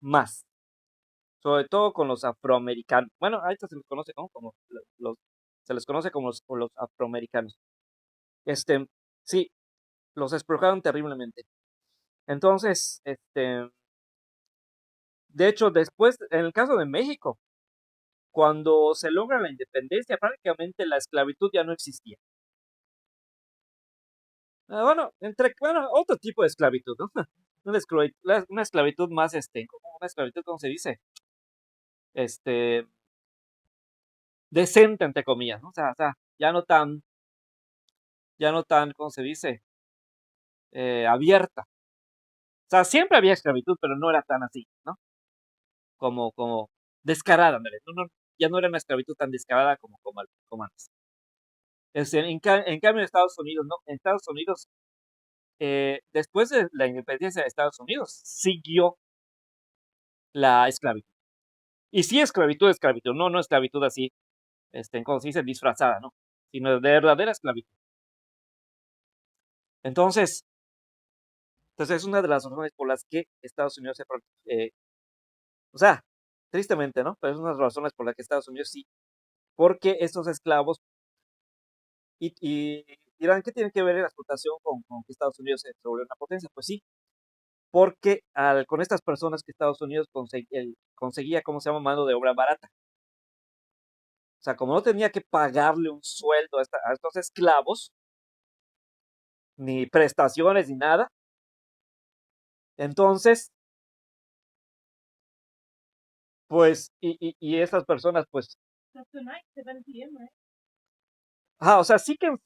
más, sobre todo con los afroamericanos. Bueno, a estos se les conoce, ¿no?, como se les conoce como los afroamericanos. Este, sí, los explotaron terriblemente. Entonces, de hecho, después, en el caso de México, cuando se logra la independencia, prácticamente la esclavitud ya no existía. bueno, otro tipo de esclavitud, ¿no? Una esclavitud más, como una esclavitud, ¿cómo se dice? Este, decente, entre comillas, ¿no? O sea, ya no tan, ¿cómo se dice? Abierta. O sea, siempre había esclavitud, pero no era tan así, ¿no? Como descarada, ándale. Ya no era una esclavitud tan descarada como antes. En cambio, en Estados Unidos, ¿no? En Estados Unidos, después de la independencia de Estados Unidos, siguió la esclavitud. Y sí, esclavitud, no esclavitud así, como se dice, disfrazada, ¿no? Sino de verdadera esclavitud. Entonces, es una de las razones por las que Estados Unidos o sea, tristemente, ¿no? Pero es una de las razones por las que Estados Unidos sí, porque estos esclavos, y dirán, ¿qué tiene que ver la explotación con que Estados Unidos se volvió una potencia? Pues sí, porque con estas personas que Estados Unidos conseguía, ¿cómo se llama? Mano de obra barata. O sea, como no tenía que pagarle un sueldo a estos esclavos, ni prestaciones, ni nada, entonces, pues, y estas personas, pues, o sea, sí, o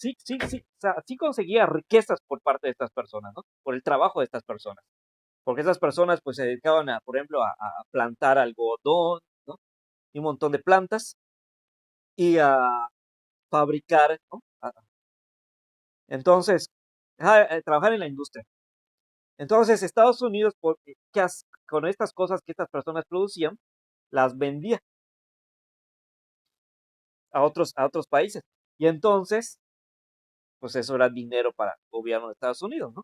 sea, sí conseguía riquezas por parte de estas personas, ¿no? Por el trabajo de estas personas. Porque esas personas, pues, se dedicaban por ejemplo, a plantar algodón, ¿no? Y un montón de plantas, y a fabricar, ¿no? Entonces, trabajar en la industria. Entonces, Estados Unidos, con estas cosas que estas personas producían, las vendía a otros países. Y entonces, pues eso era dinero para el gobierno de Estados Unidos, ¿no?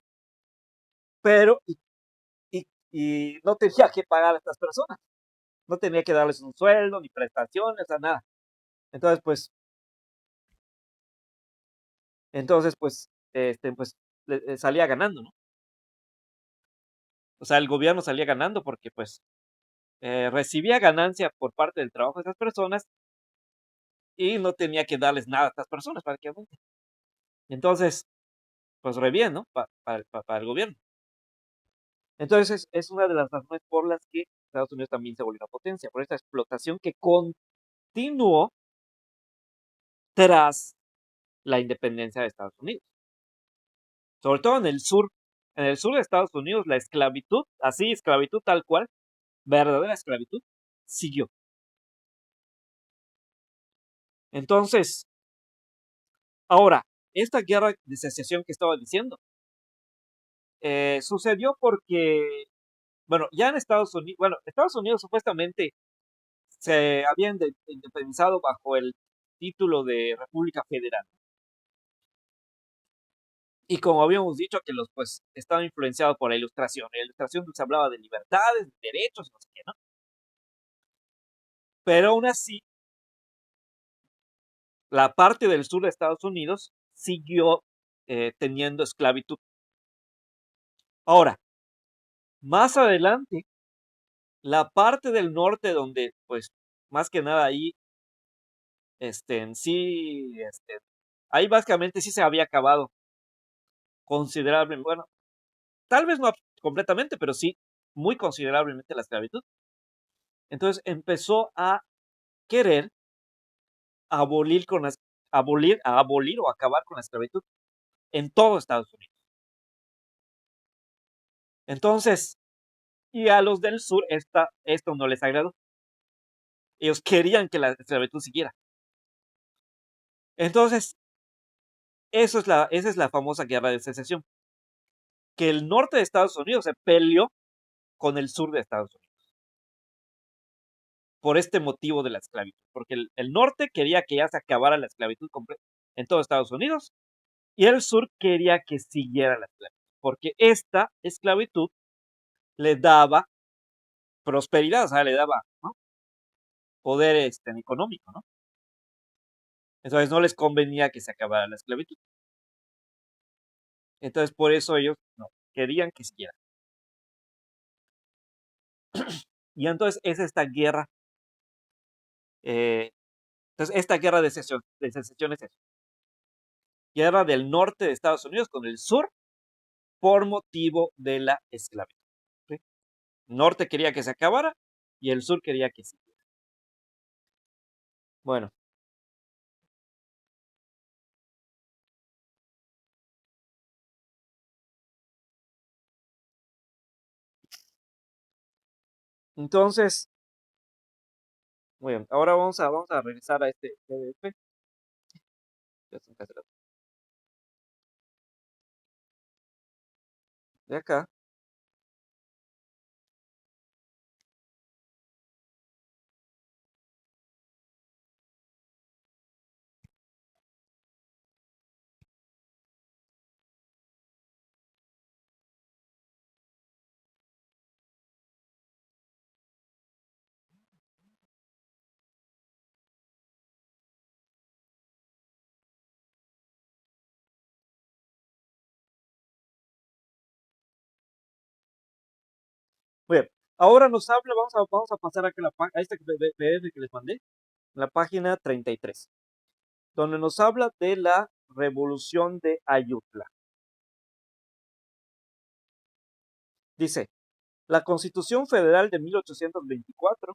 Pero, y no tenía que pagar a estas personas, no tenía que darles un sueldo, ni prestaciones, o nada. Entonces, pues, salía ganando, ¿no? O sea, el gobierno salía ganando porque, pues, recibía ganancia por parte del trabajo de esas personas y no tenía que darles nada a estas personas prácticamente. Entonces, pues re bien, ¿no? Para el gobierno. Entonces, es una de las razones por las que Estados Unidos también se volvió una potencia, por esta explotación que continuó tras la independencia de Estados Unidos. Sobre todo en el sur de Estados Unidos, la esclavitud, así, esclavitud tal cual, verdadera esclavitud, siguió. Entonces, ahora, esta guerra de secesión que estaba diciendo, sucedió porque, bueno, ya en Estados Unidos supuestamente se había independizado bajo el título de República Federal. Y como habíamos dicho, que pues estaba influenciado por la Ilustración. La Ilustración se hablaba de libertades, de derechos, no sé qué, ¿no? Pero aún así, la parte del sur de Estados Unidos siguió teniendo esclavitud. Ahora, más adelante, la parte del norte donde, pues, más que nada ahí, en sí, ahí básicamente sí se había acabado considerablemente, bueno, tal vez no completamente, pero sí muy considerablemente la esclavitud. Entonces empezó a querer abolir con las abolir o acabar con la esclavitud en todo Estados Unidos. Entonces, y a los del sur esto no les agradó. Ellos querían que la esclavitud siguiera. Entonces, esa es la famosa guerra de secesión, que el norte de Estados Unidos se peleó con el sur de Estados Unidos por este motivo de la esclavitud, porque el norte quería que ya se acabara la esclavitud completa en todo Estados Unidos y el sur quería que siguiera la esclavitud, porque esta esclavitud le daba prosperidad, o sea, le daba, ¿no? Poder económico, ¿no? Entonces no les convenía que se acabara la esclavitud. Entonces por eso ellos no querían que siguiera. Y entonces es esta guerra, eh, esta guerra de secesión es eso. guerra del norte de Estados Unidos con el sur por motivo de la esclavitud. ¿Sí? El norte quería que se acabara y el sur quería que siguiera. Bueno, entonces, bueno, ahora vamos a regresar a este PDF. Ya son casi de acá. Muy bien, ahora nos habla, vamos a pasar a, a este PDF que les mandé, la página 33, donde nos habla de la revolución de Ayutla. Dice, la Constitución Federal de 1824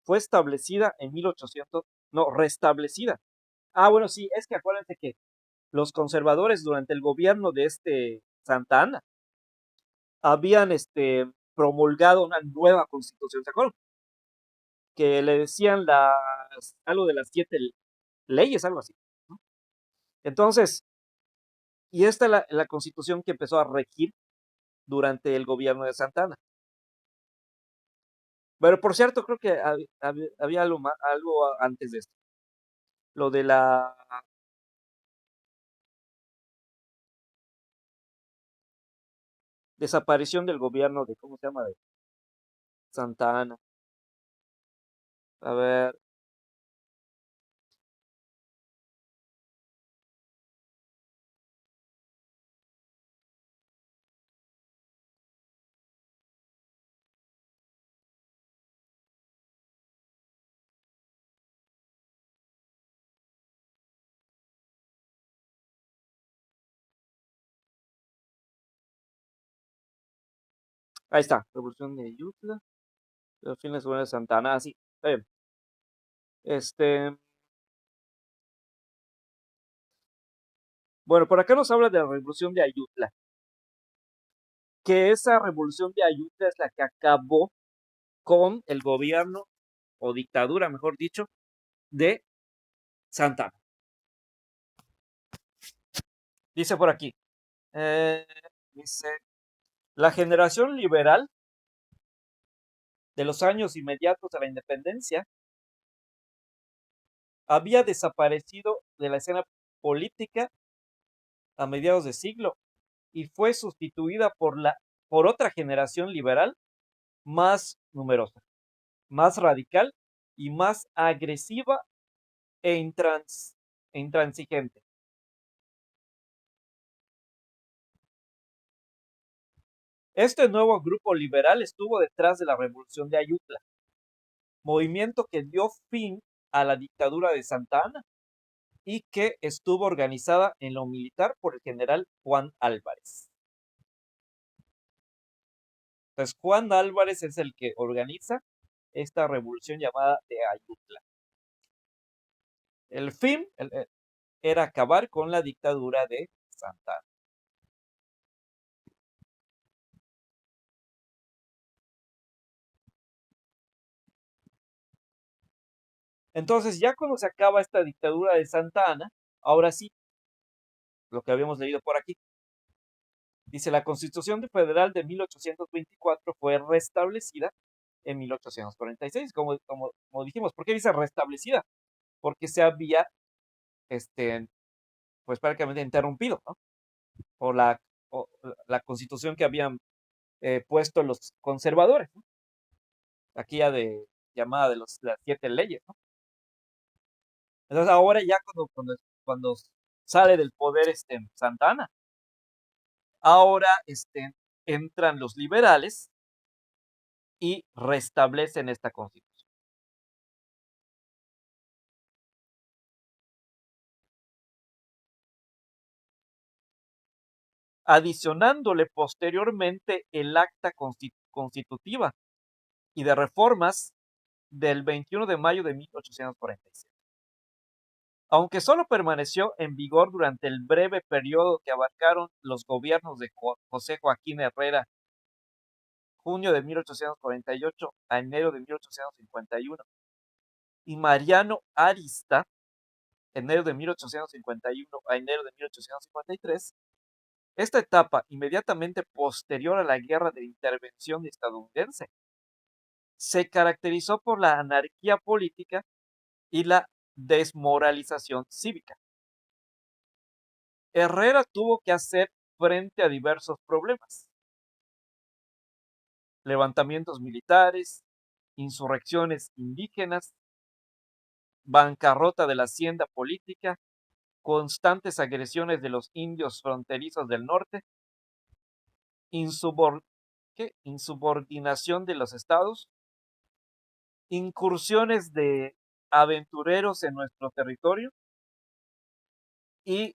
fue establecida en 1800, no, restablecida. Ah, bueno, sí, es que acuérdense que los conservadores durante el gobierno de Santa Anna habían promulgado una nueva constitución, ¿se acuerdan? Que le decían algo de las 7 leyes, algo así, ¿no? Entonces, y esta es la constitución que empezó a regir durante el gobierno de Santa Anna. Pero por cierto, creo que había algo antes de esto. Lo de la desaparición del gobierno de, ¿cómo se llama? De Santa Anna. A ver, ahí está, Revolución de Ayutla, los fines de Santa Anna, sí, está bien. Este, bueno, por acá nos habla de la Revolución de Ayutla, que esa Revolución de Ayutla es la que acabó con el gobierno, o dictadura, mejor dicho, de Santa Anna. Dice por aquí, eh, dice, la generación liberal de los años inmediatos a la independencia había desaparecido de la escena política a mediados de siglo y fue sustituida por otra generación liberal más numerosa, más radical y más agresiva e intransigente. Este nuevo grupo liberal estuvo detrás de la Revolución de Ayutla, movimiento que dio fin a la dictadura de Santa Anna y que estuvo organizada en lo militar por el general Juan Álvarez. Entonces, Juan Álvarez es el que organiza esta revolución llamada de Ayutla. El fin era acabar con la dictadura de Santa Anna. Entonces, ya cuando se acaba esta dictadura de Santa Anna, ahora sí, lo que habíamos leído por aquí, dice, la Constitución Federal de 1824 fue restablecida en 1846, como dijimos. ¿Por qué dice restablecida? Porque se había, pues prácticamente interrumpido, ¿no? Por la Constitución que habían puesto los conservadores, ¿no? Aquí ya llamada de las 7 leyes, ¿no? Entonces ahora ya cuando sale del poder Santana, ahora entran los liberales y restablecen esta constitución. adicionándole posteriormente el acta constitutiva y de reformas del 21 de mayo de 1847. Aunque solo permaneció en vigor durante el breve periodo que abarcaron los gobiernos de José Joaquín Herrera, junio de 1848 a enero de 1851, y Mariano Arista, enero de 1851 a enero de 1853, esta etapa, inmediatamente posterior a la Guerra de Intervención estadounidense, se caracterizó por la anarquía política y la desmoralización cívica. Herrera tuvo que hacer frente a diversos problemas: levantamientos militares, insurrecciones indígenas, bancarrota de la hacienda política, constantes agresiones de los indios fronterizos del norte, insubordinación de los estados, incursiones de aventureros en nuestro territorio y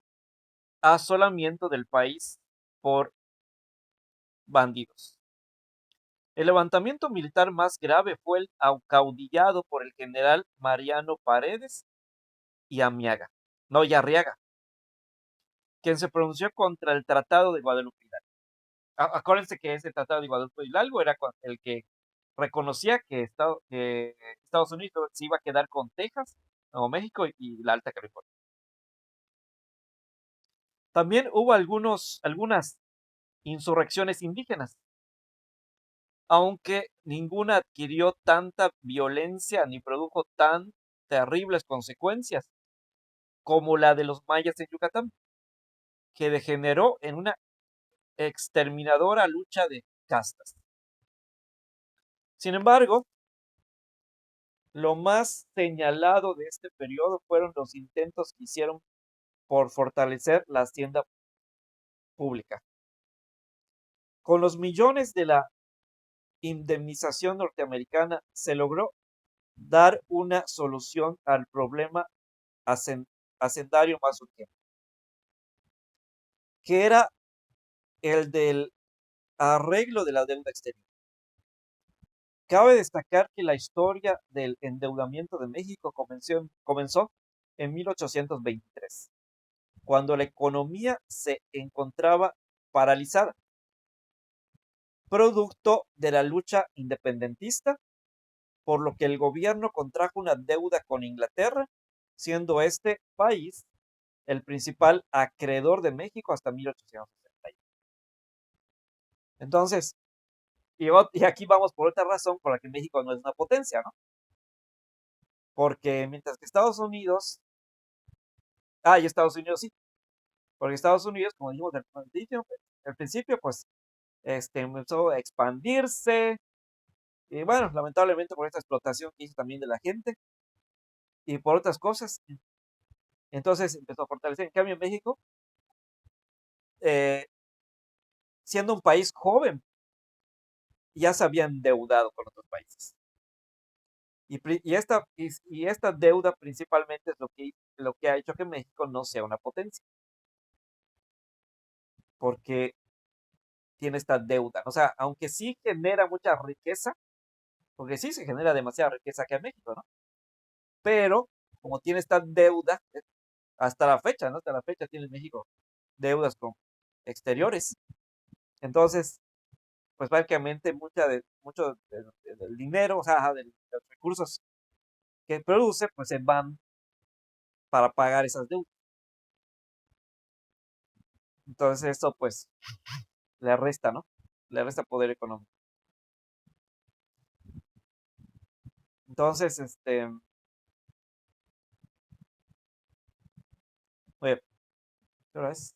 asolamiento del país por bandidos. El levantamiento militar más grave fue el acaudillado por el general Mariano Paredes y Arriaga, quien se pronunció contra el Tratado de Guadalupe Hidalgo. Acuérdense que ese Tratado de Guadalupe Hidalgo era el que reconocía que Estados Unidos se iba a quedar con Texas, Nuevo México y la Alta California. También hubo algunas insurrecciones indígenas, aunque ninguna adquirió tanta violencia ni produjo tan terribles consecuencias como la de los mayas en Yucatán, que degeneró en una exterminadora lucha de castas. Sin embargo, lo más señalado de este periodo fueron los intentos que hicieron por fortalecer la hacienda pública. Con los millones de la indemnización norteamericana se logró dar una solución al problema hacendario más urgente, que era el del arreglo de la deuda exterior. Cabe destacar que la historia del endeudamiento de México comenzó en 1823, cuando la economía se encontraba paralizada, producto de la lucha independentista, por lo que el gobierno contrajo una deuda con Inglaterra, siendo este país el principal acreedor de México hasta 1861. Entonces, y aquí vamos por otra razón por la que México no es una potencia, ¿no? Porque mientras que Estados Unidos, y Estados Unidos sí, porque Estados Unidos, como dijimos al principio, pues empezó a expandirse, y bueno, lamentablemente por esta explotación que hizo también de la gente, y por otras cosas, entonces empezó a fortalecer. En cambio, México, eh, siendo un país joven, ya se había endeudado con otros países. Y esta deuda principalmente es lo que ha hecho que México no sea una potencia, porque tiene esta deuda. O sea, aunque sí genera mucha riqueza, porque sí se genera demasiada riqueza aquí en México, ¿no? Pero como tiene esta deuda, hasta la fecha, ¿no? Hasta la fecha tiene México deudas con exteriores. Entonces, pues prácticamente mucho del dinero, o sea, de los recursos que produce, pues se van para pagar esas deudas. Entonces, eso pues le resta, ¿no? Le resta poder económico. Entonces, oye, ¿qué hora es?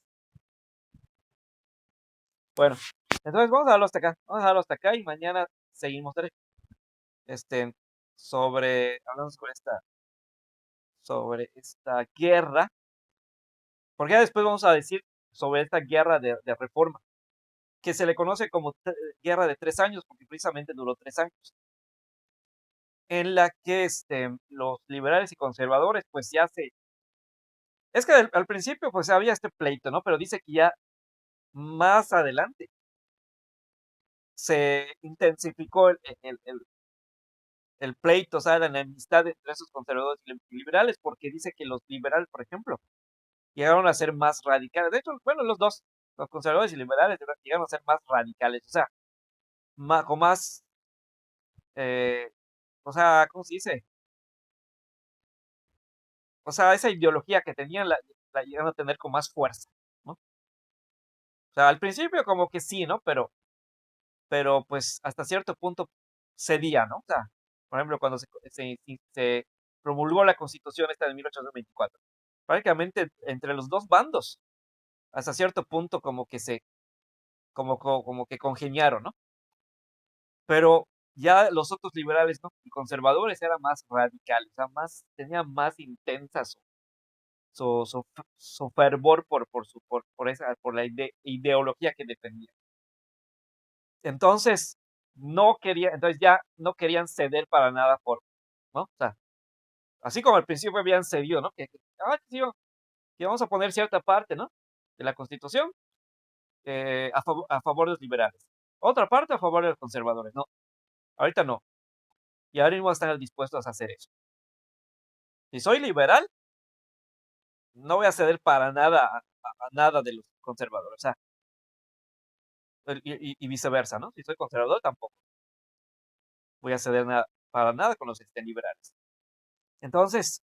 Bueno, entonces vamos a dejarlo hasta acá. Vamos a dejarlo hasta acá y mañana seguimos este, hablamos sobre esta guerra, porque ya después vamos a decir sobre esta guerra de reforma, que se le conoce como guerra de 3 años, porque precisamente duró 3 años, en la que los liberales y conservadores, pues es que al principio pues había este pleito, ¿no? Pero dice que ya más adelante se intensificó el pleito, o sea, la enemistad entre esos conservadores y liberales, porque dice que los liberales, por ejemplo, llegaron a ser más radicales. De hecho, bueno, los dos, los conservadores y liberales, llegaron a ser más radicales, o sea, con más, eh, o sea, ¿cómo se dice? O sea, esa ideología que tenían la llegaron a tener con más fuerza, ¿no? O sea, al principio como que sí, ¿no? Pero pues hasta cierto punto cedía, ¿no? O sea, por ejemplo, cuando se promulgó la Constitución esta de 1824, prácticamente entre los dos bandos, hasta cierto punto como que congeniaron, ¿no? Pero ya los otros liberales, ¿no? Y conservadores eran más radicales, o sea, tenían más intensas su fervor por la ideología que defendían. Entonces, entonces ya no querían ceder para nada ¿no? O sea, así como al principio habían cedido, ¿no? Sí, que vamos a poner cierta parte, ¿no? De la Constitución a favor de los liberales. Otra parte a favor de los conservadores. No, ahorita no. Y ahora mismo están dispuestos a hacer eso. Si soy liberal, no voy a ceder para nada a nada de los conservadores. O sea, y viceversa, ¿no? Si soy conservador, tampoco voy a ceder para nada con los liberales. Entonces,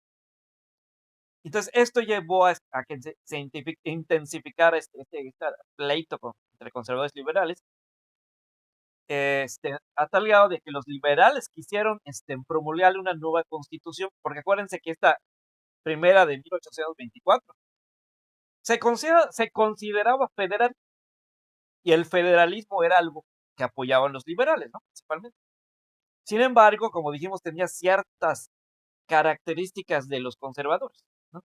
esto llevó a que se intensificara este pleito entre conservadores y liberales, a tal grado de que los liberales quisieron promulgar una nueva constitución, porque acuérdense que esta primera de 1824 se consideraba federal y el federalismo era algo que apoyaban los liberales, ¿no? Principalmente. Sin embargo, como dijimos, tenía ciertas características de los conservadores, ¿no?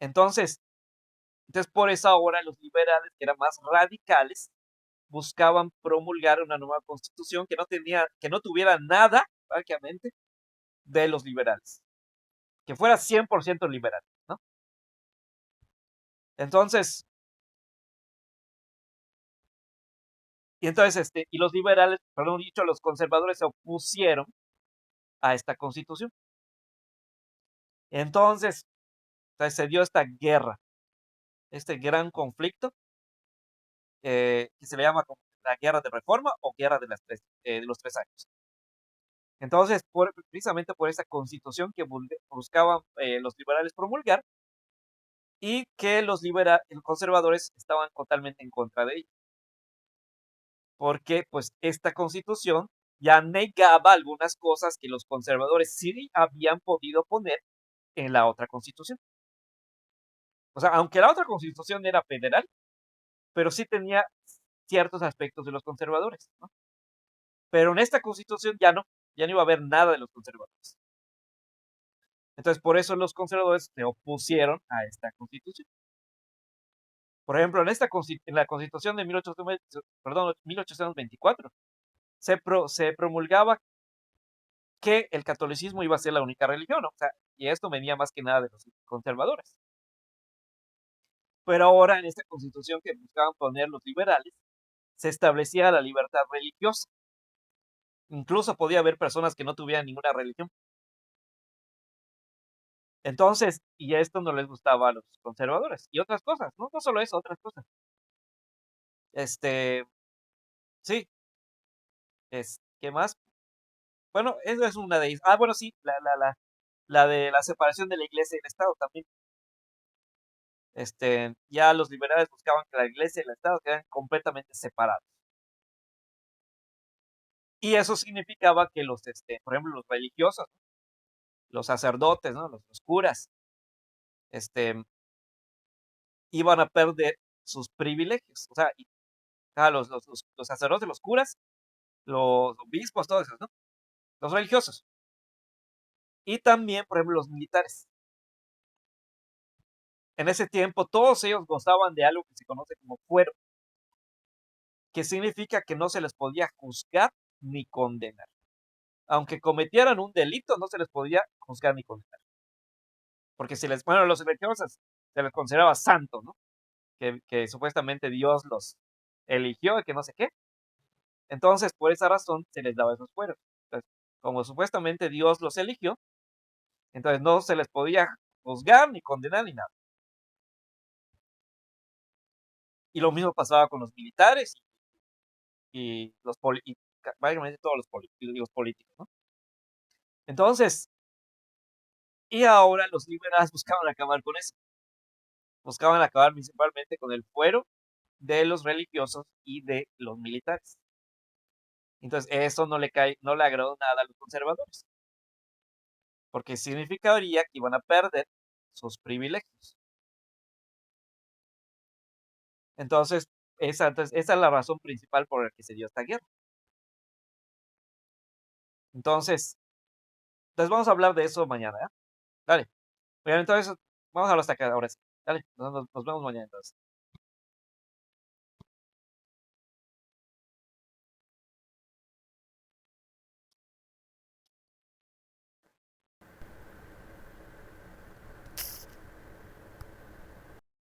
Entonces, por eso ahora los liberales, que eran más radicales, buscaban promulgar una nueva constitución que no tuviera nada, prácticamente, de los liberales, que fuera 100% liberal, ¿no? Entonces, y los liberales, perdón dicho, los conservadores se opusieron a esta constitución. Entonces se dio esta guerra, este gran conflicto, que se le llama como la guerra de reforma o guerra de los 3 años. Entonces, precisamente por esa constitución que buscaban los liberales promulgar y que los conservadores estaban totalmente en contra de ella, porque pues esta constitución ya negaba algunas cosas que los conservadores sí habían podido poner en la otra constitución. O sea, aunque la otra constitución era federal, pero sí tenía ciertos aspectos de los conservadores, ¿no? Pero en esta constitución ya no iba a haber nada de los conservadores. Entonces, por eso los conservadores se opusieron a esta constitución. Por ejemplo, en la constitución de 1824 se promulgaba que el catolicismo iba a ser la única religión, ¿no? O sea, y esto venía más que nada de los conservadores. Pero ahora en esta constitución que buscaban poner los liberales, se establecía la libertad religiosa. Incluso podía haber personas que no tuvieran ninguna religión. Entonces, y esto no les gustaba a los conservadores. Y otras cosas, no, no solo eso, otras cosas. Este, sí, ¿qué más? Bueno, eso es una de ellas. Ah, bueno, sí, la de la separación de la iglesia y el Estado también. Ya los liberales buscaban que la iglesia y el Estado quedaran completamente separados. Y eso significaba que por ejemplo, los religiosos, los sacerdotes, ¿no? Los curas, este, iban a perder sus privilegios. O sea, los sacerdotes, los curas, los obispos, todos esos, ¿no? Los religiosos. Y también, por ejemplo, los militares. En ese tiempo, todos ellos gozaban de algo que se conoce como fuero, que significa que no se les podía juzgar ni condenar. Aunque cometieran un delito, no se les podía juzgar ni condenar. Porque bueno, los religiosos se les consideraba santos, ¿no? que supuestamente Dios los eligió y que no sé qué. Entonces, por esa razón se les daba esos fueros. Entonces, como supuestamente Dios los eligió, entonces no se les podía juzgar, ni condenar, ni nada. Y lo mismo pasaba con los militares y los básicamente todos los políticos, ¿no? Entonces, y ahora los liberales buscaban acabar con eso. Buscaban acabar principalmente con el fuero de los religiosos y de los militares. Entonces, eso no le agradó nada a los conservadores, porque significaría que iban a perder sus privilegios. Entonces, esa es la razón principal por la que se dio esta guerra. Entonces vamos a hablar de eso mañana, ¿ya? Dale. Bueno, entonces, vamos a hablar hasta acá ahora sí. Dale, nos vemos mañana entonces.